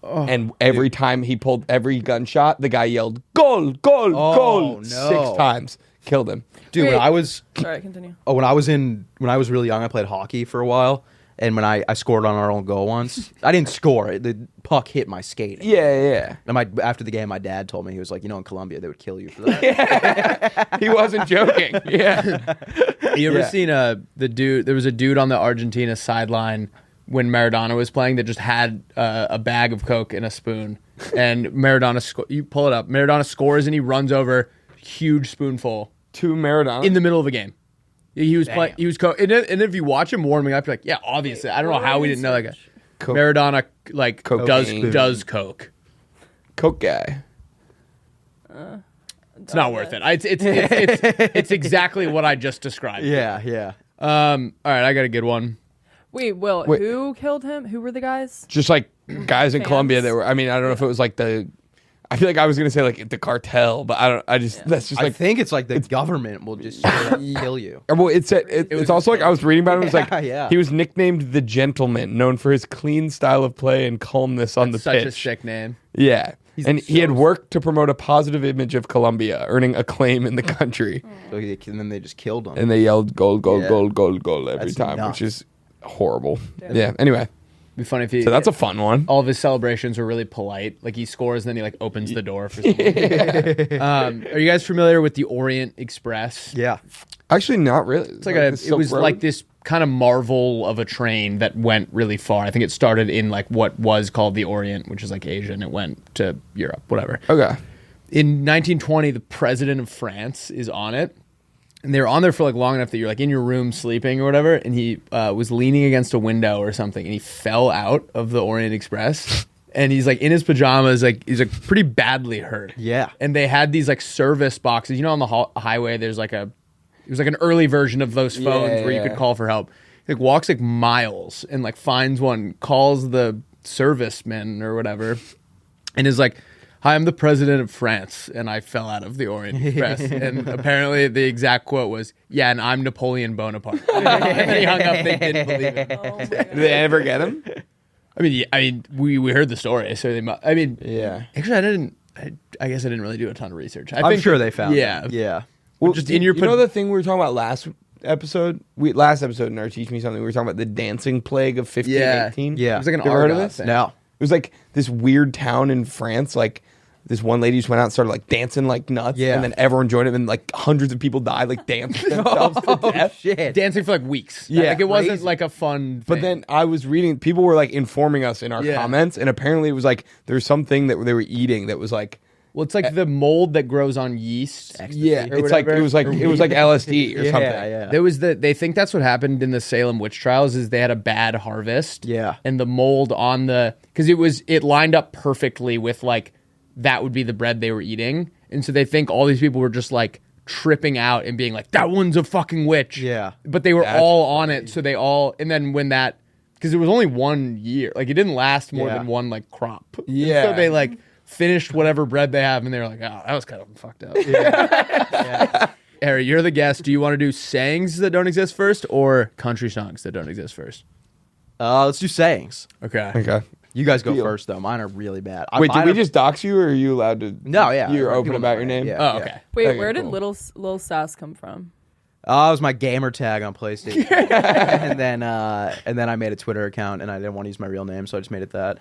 And every time he pulled every gunshot, the guy yelled, "Goal, goal, goal," no. 6 times. Killed him. Dude, Wait. when I was Sorry, continue. when I was really young, I played hockey for a while. And when I scored on our own goal once, I didn't score it. The puck hit my skate. Yeah. And after the game, my dad told me, he was like, in Colombia, they would kill you for that. He wasn't joking. Yeah. You ever Yeah. seen the dude? There was a dude on the Argentina sideline when Maradona was playing that just had a bag of Coke and a spoon. And Maradona, you pull it up. Maradona scores and he runs over, huge spoonful To Maradona. in the middle of a game. He was playing. He was and if you watch him warming up, you're like, yeah, obviously. I don't know how we didn't know that guy. Coke. Maradona like Cocaine. does Coke. Coke guy. It's not worth it. It's exactly what I just described. yeah. All right, I got a good one. Wait, Will, Wait. who killed him? Who were the guys? Just like guys in Fans. Colombia that were. I mean, I don't know if it was like the. I feel like I was gonna say like the cartel, but I don't. I just that's just I like. think it's like the government will just straight up kill you. Well, it's also like I was reading about him. It was like Yeah. he was nicknamed the Gentleman, known for his clean style of play and calmness on the Such pitch. a sick name. Yeah, and he had worked to promote a positive image of Colombia, earning acclaim in the country. And then they just killed him. And they yelled "goal, goal, Yeah. goal, goal, goal" every That's time, nuts. which is horrible. Yeah. Anyway, Be funny if he. so that's a fun one. all of his celebrations were really polite. Like he scores and then he like opens the door for someone. Are you guys familiar with the Orient Express? Yeah. Actually, not really. It's like it was like this kind of marvel of a train that went really far. I think it started in like what was called the Orient, which is like Asia, and it went to Europe, whatever. Okay. In 1920, the president of France is on it, And they were on there for like long enough that you're like in your room sleeping or whatever. And he was leaning against a window or something, and he fell out of the Orient Express. And he's like in his pajamas, like he's like pretty badly hurt. Yeah. And they had these like service boxes. You know, on the highway, there's like it was like an early version of those phones where you could call for help. He like walks like miles and like finds one, calls the serviceman or whatever, and is like, "Hi, I'm the president of France, and I fell out of the Orient Express." And apparently the exact quote was, "Yeah, and I'm Napoleon Bonaparte." And then he hung up. They didn't believe it. Oh my Did they ever get him? I mean, we heard the story, so they. Yeah. Actually, I guess I didn't really do a ton of research. I'm sure they found Yeah, it. Yeah. Well, just in your. You know the thing we were talking about last episode in our Teach Me Something, we were talking about the dancing plague of 1518. Yeah. It was like an You ever heard of Argot this? thing. No. It was like this weird town in France, like this one lady just went out and started like dancing like nuts, Yeah. and then everyone joined it, and like hundreds of people died, like dancing themselves to death. Shit. dancing for like weeks. Yeah. Like it wasn't Crazy. like a fun. But thing. then I was reading, people were like informing us in our Yeah. comments, and apparently it was like there's something that they were eating that was like, well, it's like the mold that grows on yeast. yeah, or it's like whatever. it was like LSD or Yeah, something. yeah. There was they think that's what happened in the Salem witch trials is they had a bad harvest. Yeah. And the mold on because it lined up perfectly with like that would be the bread they were eating. And so they think all these people were just like tripping out and being like, that one's a fucking witch. Yeah. But they were That's all on it. So they all, and then when that, because it was only 1 year, like it didn't last more Yeah. than one like crop. And Yeah. so they like finished whatever bread they have and they were like, oh, that was kind of fucked up. Harry, you're the guest. Do you want to do sayings that don't exist first or country songs that don't exist first? Let's do sayings. Okay. Okay. You guys go Deal. first, though. Mine are really bad. Wait, did mine we are- just dox you, or are you allowed to? No, yeah. You're open People about know your my name. name, Oh, yeah. okay. Wait, Okay, where did cool. Lil Sas come from? It was my gamer tag on PlayStation, and then I made a Twitter account, and I didn't want to use my real name, so I just made it that.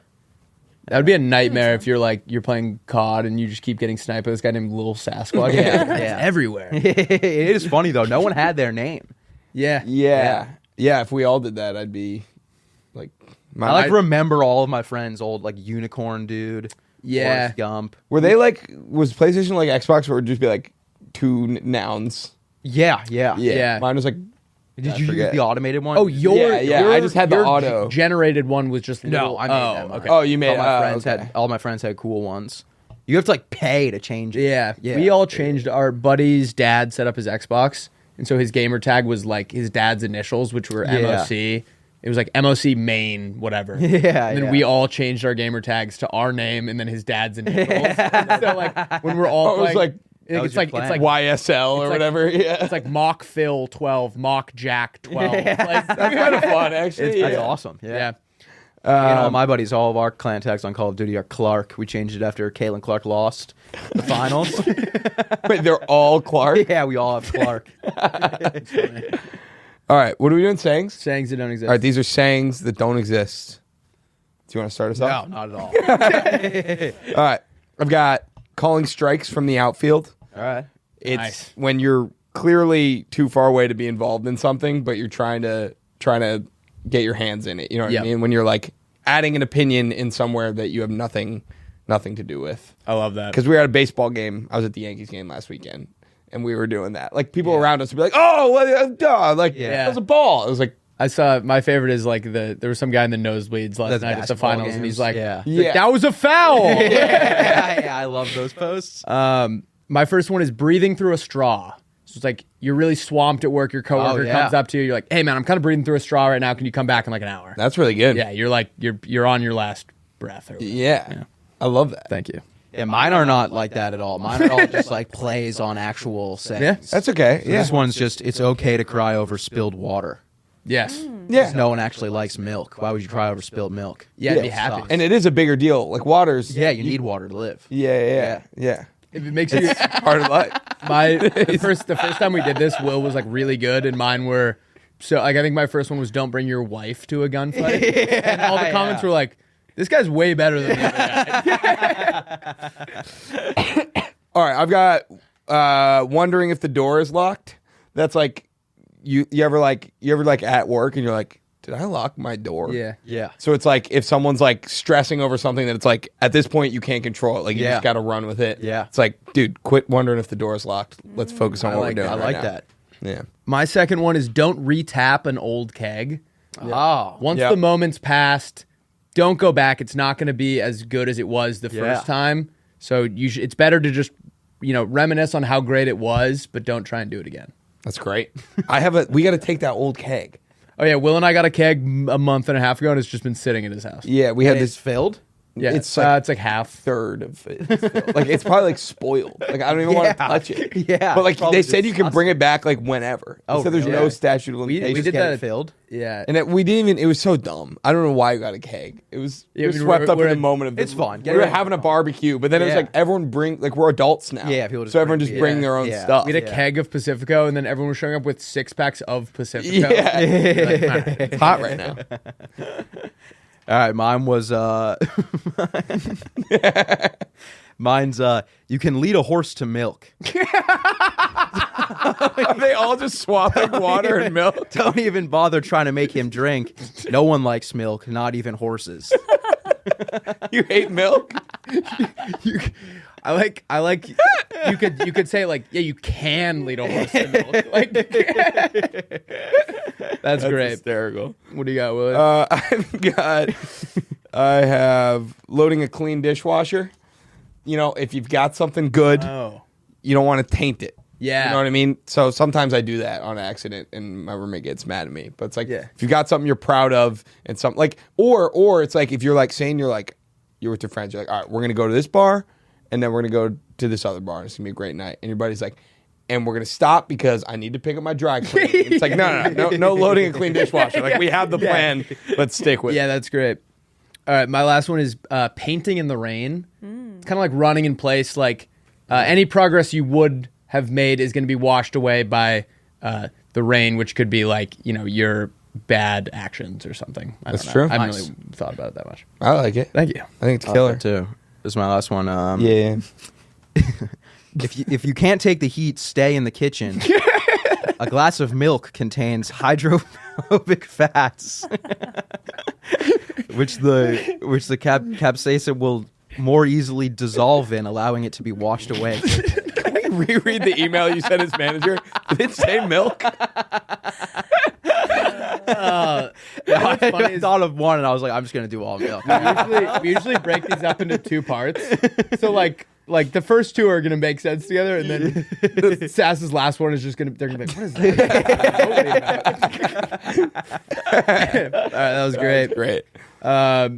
That would be a nightmare if you're playing COD and you just keep getting sniped by this guy named Lil Sasquatch. Yeah. It's Yeah. everywhere. It is funny though. No one had their name. Yeah. Yeah. If we all did that, I'd be like, I remember all of my friends' old like unicorn dude. Yeah. Forrest Gump. Were they like, was PlayStation like Xbox, or would it just be like two nouns? Yeah. Yeah. Mine was like, Did I you use forget. the automated one? Oh, your I just had the your auto. generated one was just No, little, I made them. okay. Oh, you made all my friends had cool ones. You have to like pay to change it. Yeah. Yeah. We all changed. Our buddy's dad set up his Xbox, and so his gamer tag was like his dad's initials, which were Yeah. MOC. It was like MOC main whatever. Yeah, And then yeah. we all changed our gamer tags to our name and then his dad's initials. So like when we're all Oh, it was playing, like- That was it's your like plan. it's like YSL or like- whatever. Yeah. it's like Mock Phil 12, Mock Jack 12. Like, That's kind of fun, actually. That's yeah. awesome. yeah. All my buddies, all of our clan tags on Call of Duty are Clark. We changed it after Caitlin Clark lost the finals. Wait, they're all Clark? Yeah, we all have Clark. All right, what are we doing? Sayings? Sayings that don't exist. All right, these are sayings that don't exist. Do you want to start us off? Not at all. All right, I've got calling strikes from the outfield. All right. It's Nice. when you're clearly too far away to be involved in something, but you're trying to get your hands in it. You know what Yep. I mean? When you're like adding an opinion in somewhere that you have nothing to do with. I love that. Because we were at a baseball game. I was at the Yankees game last weekend, and we were doing that. Like people around us would be like, "Oh, well, duh!" Like that was a ball. It was like, I saw my favorite is like there was some guy in the nosebleeds last That's night at the basketball finals, and games. he's like, Yeah. Yeah. that was a foul. yeah, I love those posts. My first one is breathing through a straw. So it's like you're really swamped at work. Your coworker Oh, yeah. comes up to you. You're like, "Hey man, I'm kind of breathing through a straw right now. Can you come back in like an hour?" that's really good. Yeah, you're like you're on your last breath. Or whatever. Yeah. I love that. Thank you. Yeah, mine are not like that at all. Mine are all just like plays on actual sayings. Yeah. That's okay. So Yeah. This one's just, it's okay to cry over spilled water. Yes. Yeah. No one actually likes milk. Why would you cry over spilled milk? Yeah, I'd be Yeah. happy. And it is a bigger deal. Like water's. Yeah, you need water to live. Yeah. If it makes you Part of life. the first time we did this, Will was like really good, and mine were so like I think my first one was don't bring your wife to a gunfight, and all the comments were like, "This guy's way better than the other guy." All right, I've got wondering if the door is locked. That's like you ever at work and you're like, did I lock my door? Yeah. Yeah. So it's like if someone's like stressing over something that it's like at this point you can't control it. Like you Yeah. just got to run with it. Yeah. It's like, dude, quit wondering if the door is locked. Let's focus on what we're doing. I right like now. that. Yeah. My second one is don't retap an old keg. Oh. Once Yep. the moment's passed, don't go back. It's not going to be as good as it was the first time. So it's better to just, reminisce on how great it was, but don't try and do it again. That's great. We got to take that old keg. Oh yeah, Will and I got a keg a month and a half ago, and it's just been sitting at his house. Yeah, we had It's this filled? Yeah, it's it's like half. third of it. Like it's probably like spoiled. Like I don't even want to touch it. Yeah, But like probably they said you can disgusting. bring it back like whenever. Oh, They said there's really? no statute of We limitations. did Get that it filled? Yeah. And we didn't even. It was so dumb. I don't know why you got a keg. It was Yeah, we I mean, swept up we're in the at- moment of It's fun. We Get were it in. having a barbecue, but then it was Yeah. like everyone we're adults now. Yeah, people just so everyone bring just beer. bring their own Yeah. stuff. We had a keg of Pacifico, and then everyone was showing up with 6-packs of Pacifico. Yeah, Like, all right. it's hot right now. All right, mine was mine's you can lead a horse to milk. Are they all just swapping water and milk? Don't even bother trying to make him drink. No one likes milk, not even horses. You hate milk? I like you could say like, yeah, you can lead a horse to milk. Like that's great. Hysterical. What do you got, Willie? I have loading a clean dishwasher. If you've got something good, you don't want to taint it. Yeah. You know what I mean? So sometimes I do that on accident and my roommate gets mad at me. But it's like, Yeah. if you got something you're proud of and something like, or it's like, if you're like saying you're with your friends, you're like, all right, we're going to go to this bar and then we're going to go to this other bar and it's going to be a great night. And your buddy's like, and we're going to stop because I need to pick up my dry cleaning. It's like, no loading a clean dishwasher. Like we have the plan. Let's stick with it. Yeah, that's great. All right, my last one is painting in the rain. It's kind of like running in place. Like any progress you would have made is going to be washed away by the rain, which could be like, your bad actions or something. I That's don't know. true. I haven't Nice. really thought about it that much. I like it. Thank you. I think it's killer. Too. This is my last one. Yeah. If you can't take the heat, stay in the kitchen. A glass of milk contains hydrophobic fats, which the capsaicin will more easily dissolve in, allowing it to be washed away. Can we reread the email you sent his manager? Did it say milk? I thought of one, and I was like, I'm just gonna do all milk. We usually break these up into two parts. So like the first two are gonna make sense together, and then Sass's last one is just they're gonna be like, what is that? All right, that was great. Great. All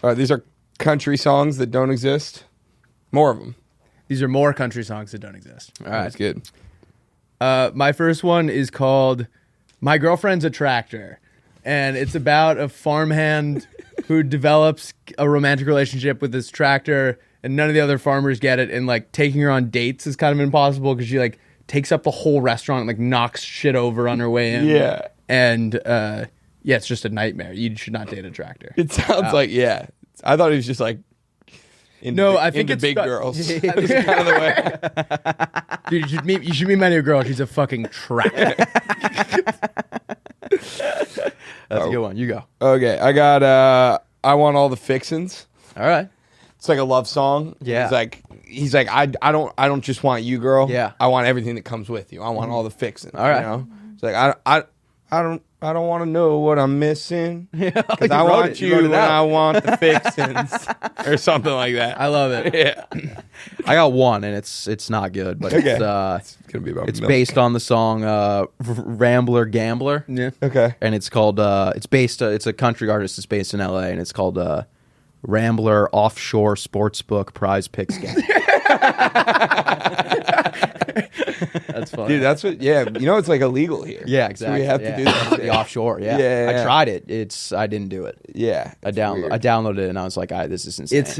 right, these are country songs that don't exist. More of them. These are more country songs that don't exist. All right, that's good. My first one is called "My Girlfriend's a Tractor," and it's about a farmhand who develops a romantic relationship with this tractor, and none of the other farmers get it. And like taking her on dates is kind of impossible because she like takes up the whole restaurant, and, like knocks shit over on her way in. Yeah. And it's just a nightmare. You should not date a tractor. It sounds like, yeah. I thought he was just like, I think into it's big got- girls. That's kind of the way. Dude, you should meet my new girl. She's a fucking tractor. That's a good one. You go. Okay, I got I Want All the Fixins. All right. It's like a love song. Yeah. He's like I don't just want you, girl. Yeah. I want everything that comes with you. I want all the fixins. All right. You know? It's like I don't want to know what I'm missing. Because I wrote want it. You you wrote it and out. I want the fixins. Or something like that. I love it. Yeah. I got one, and it's not good, but Okay. it's It's gonna be about it's milk. based on the song Rambler Gambler. Yeah. Okay. And it's called it's a country artist that's based in LA, and it's called Rambler Offshore Sportsbook Prize Picks Game. That's funny. Dude, that's what it's like illegal here. Yeah, So exactly. we have to do that. The offshore, yeah. Yeah. I tried it. I didn't do it. Yeah. I it's downloaded weird. it, and I was like, this is insane. It's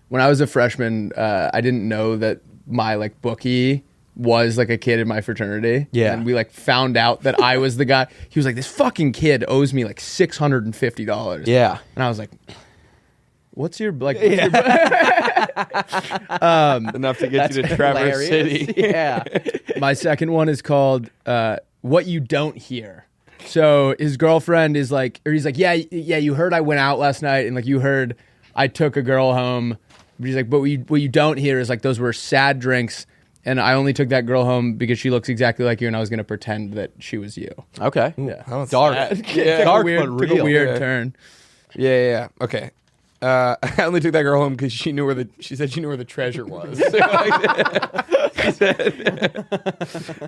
when I was a freshman, I didn't know that my like bookie was like a kid in my fraternity. Yeah. And we like found out that I was the guy. He was like, this fucking kid owes me like $650. Yeah. And I was like, what's your like? Enough to get you to Traverse hilarious. City. Yeah. My second one is called What You Don't Hear. So his girlfriend is like, or he's like, yeah, you heard I went out last night, and like you heard I took a girl home. But he's like, but what you don't hear is like those were sad drinks, and I only took that girl home because she looks exactly like you, and I was gonna pretend that she was you. Okay. Yeah, Dark. yeah, Dark, weird, but took a real. weird turn. Yeah. Okay. I only took that girl home because she said she knew where the treasure was. She said,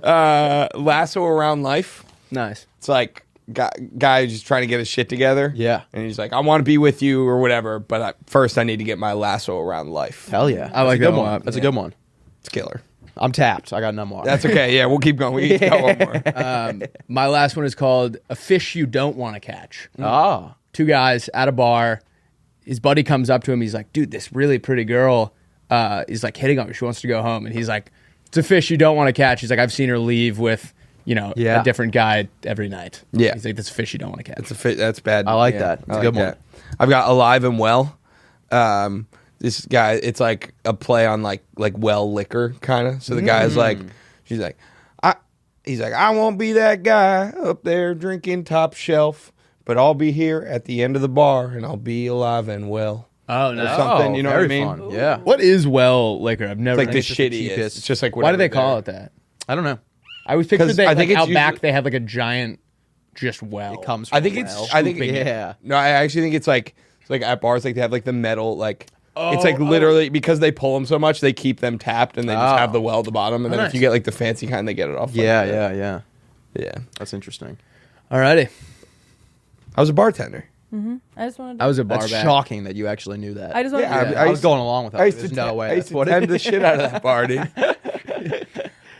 lasso around life. Nice. It's like guy who's just trying to get his shit together. Yeah. And he's like, I want to be with you or whatever, but first I need to get my lasso around life. Hell yeah. I like That's a that good one. one. That's a good one. It's killer. I'm tapped. I got none more. That's okay. Yeah, we'll keep going. We got one more. My last one is called A Fish You Don't Want to Catch. Ah. Two guys at a bar. His buddy comes up to him. He's like, dude, this really pretty girl is like hitting on me. She wants to go home. And he's like, it's a fish you don't want to catch. He's like, I've seen her leave with, a different guy every night. Yeah. He's like, that's a fish you don't want to catch. That's bad. I like that. It's I a good like one. that. I've got Alive and Well. This guy, it's like a play on like well liquor kind of. So the guy's like, he's like, I won't be that guy up there drinking top shelf, but I'll be here at the end of the bar and I'll be alive and well. Oh, Or no. something, you know what I very mean? fun. Yeah. What is well liquor? I've never. It's like the it's just the shittiest. cheapest. It's just like Why do they whatever call there. it that? I don't know. I always pictured 'Cause that I think like, it's out back usually- they had like a giant, just well. It comes I from think it's. well. I think. Yeah. No, I actually think it's like at bars, like they have like the metal, like it's like literally because they pull them so much, they keep them tapped and they just have the well at the bottom. And then nice. if you get like the fancy kind, they get it off. like, Yeah. yeah. That's interesting. Alrighty. I was a bartender. I just wanted. I was a bar That's back. shocking that you actually knew that. I just wanted. Yeah, to I was going along with that. I used There's to no way. I used That's to what it tend the shit out of that bar, dude.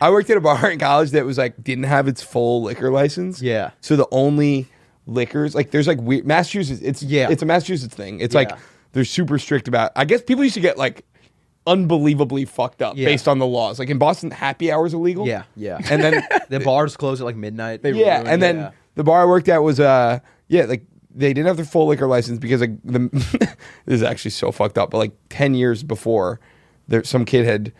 I worked at a bar in college that was like didn't have its full liquor license. Yeah. So the only liquors like there's like weird Massachusetts. It's a Massachusetts thing. It's like Yeah. they're super strict about. I guess people used to get like unbelievably fucked up Yeah. based on the laws. Like in Boston, happy hour is illegal. Yeah. And then The bars close at like midnight. yeah, and then the bar I worked at was like they didn't have their full liquor license because like this is actually so fucked up. But like 10 years before, some kid had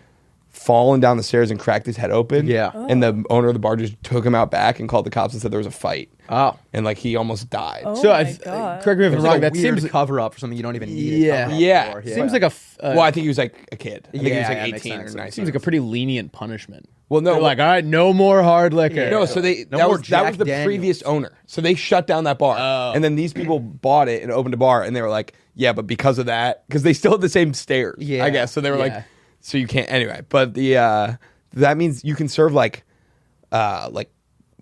fallen down the stairs and cracked his head open. Yeah. and the owner of the bar just took him out back and called the cops and said there was a fight. Oh. And like he almost died. Oh So my I God. correct me if I'm It's wrong. like a That weird seems cover up for something you don't even need. Yeah. a cover-up Yeah. for. seems like a. Well, I think he was like a kid. I think he was Yeah, like yeah, makes 18 or sense. 19. seems like a pretty lenient punishment. Well, no, They're like, all right, no more hard liquor. No, so No that more was Jack the Daniels. previous owner. So they shut down that bar, and then these people bought it and opened a bar, and they were like, yeah, but because of that, because they still had the same stairs, Yeah. I guess. So they were Yeah. like, so you can't anyway. But that means you can serve like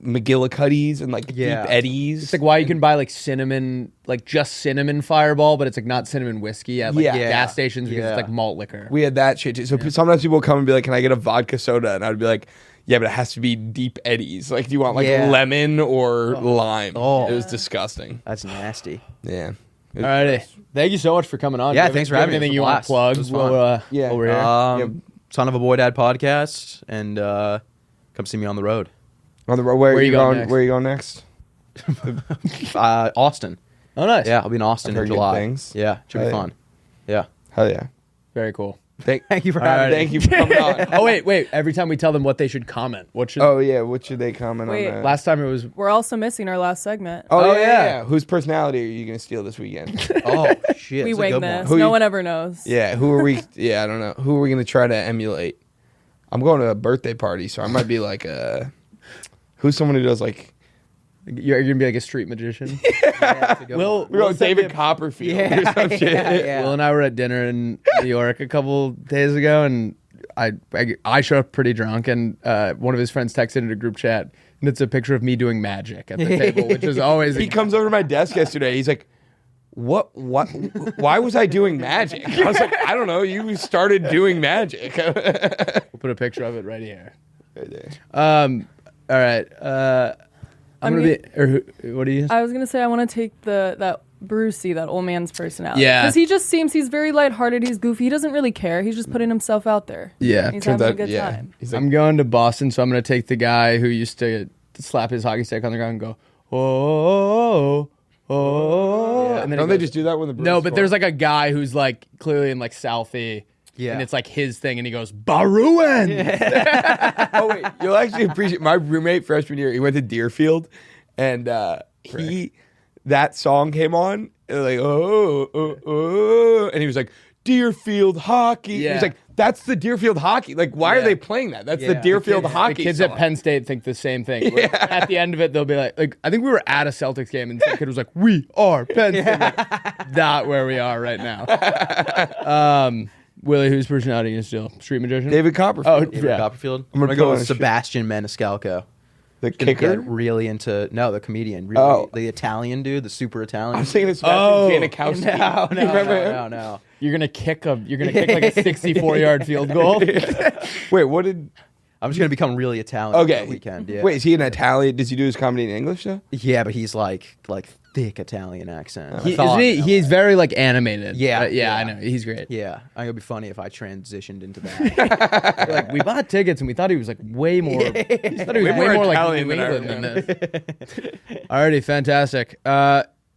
McGillicuddies and like Yeah. deep eddies. It's like why you can buy like cinnamon, like just cinnamon Fireball, but it's like not cinnamon whiskey at like Yeah. gas stations because Yeah. it's like malt liquor. we had that shit too. So sometimes people would come and be like, can I get a vodka soda? And I'd be like, yeah, but it has to be deep eddies. Like, do you want like Yeah. lemon or lime? Oh. It was disgusting. That's nasty. Yeah. Alrighty, thank you so much for coming on. Yeah, Do you have- thanks for do you have having me. Anything It was you a want blast. to plug? It was fun. Yeah. Over here. Son of a Boy Dad podcast, and come see me on the road. On the road, where are you you going going? next? Where are you going next? Austin. Oh, nice. Yeah, I'll be in Austin I've in heard good July. things. Yeah, should be Hell yeah. fun. Yeah. Hell yeah. Very cool. Thank Thank you for All having right. me. Thank you for coming on. Oh wait. Every time we tell them what they should comment, what should? Oh yeah, what should they comment Wait. on that? Last time it was. We're also missing our last segment. Oh, Oh, yeah, yeah. yeah. Whose personality are you gonna steal this weekend? Oh shit, we it's a wing good this. one. Who No you- one ever knows. Yeah, who are we? Yeah, I don't know. Who are we gonna try to emulate? I'm going to a birthday party, so I might be like who's someone who does like You're gonna be like a street magician. Yeah, it's a good Will one. we're going send David you- Copperfield Yeah, or some shit. yeah. Will and I were at dinner in New York a couple days ago, and I showed up pretty drunk, and one of his friends texted into a group chat, and it's a picture of me doing magic at the table, which is always. He comes over to my desk yesterday. He's like, What? Why was I doing magic? I was like, I don't know. You started doing magic. We'll put a picture of it right here. Right there. All right. I'm gonna be. Or what do you? I was gonna say I want to take that Brucey, that old man's personality. Yeah. Because he just seems he's very lighthearted. He's goofy. He doesn't really care. He's just putting himself out there. Yeah. He's Turns having a out, good yeah. time. He's like, I'm going to Boston, so I'm gonna take the guy who used to slap his hockey stick on the ground and go, oh, Yeah. and then don't he they goes- just do that when the No, but there's like a guy who's like clearly in like Southie. Yeah. And it's like his thing, and he goes, Baruin! Oh wait, you'll actually appreciate my roommate freshman year. He went to Deerfield, and that song came on, and like and he was like, Deerfield hockey. Yeah. He's like, that's the Deerfield hockey. Like, why are Yeah. they playing that? That's the Yeah. Deerfield The hockey. kids song. at Penn State think the same thing. At the end of it, they'll be like, I think we were at a Celtics game, and some kid was like, "We are Penn State." Like, not where we are right now. Willie, whose personality is still street magician? David Copperfield. Oh, David yeah. Copperfield. I'm I'm gonna gonna go put on with a shirt. Sebastian Maniscalco. the Gonna kicker. get really into the comedian. Really, Oh. the Italian dude, the super Italian. I was thinking it's Oh. Sebastian Janikowski. no, You remember him? no. You're gonna kick like a 64-yard field goal. Wait, what did? I'm just gonna become really Italian. Okay. For the weekend. Yeah. Wait, is he an Italian? Does he do his comedy in English though? Yeah, but he's like thick Italian accent. Isn't he? He's very like animated. Yeah, yeah, yeah. I know. He's great. Yeah, I think it'd be funny if I transitioned into that. Like we bought tickets and we thought he was like way more. We thought he was way more like Italian New than I England than this. Alrighty, fantastic.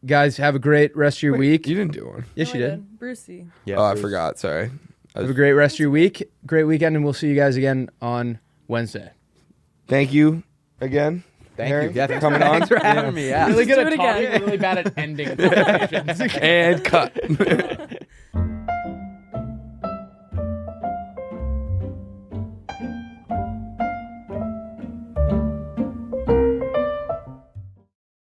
Guys, have a great rest of your week. You didn't do one. Yes, No, you I did. Brucey. Yeah, Oh, I Bruce. forgot. Sorry. Have a great rest of your week. Great weekend, and we'll see you guys again on Wednesday. Thank you again. Thank Harry, you. Yeah, for coming on. Thanks for having me. Yeah. Really Let's good do at it talking, again. really bad at ending conversations. And cut.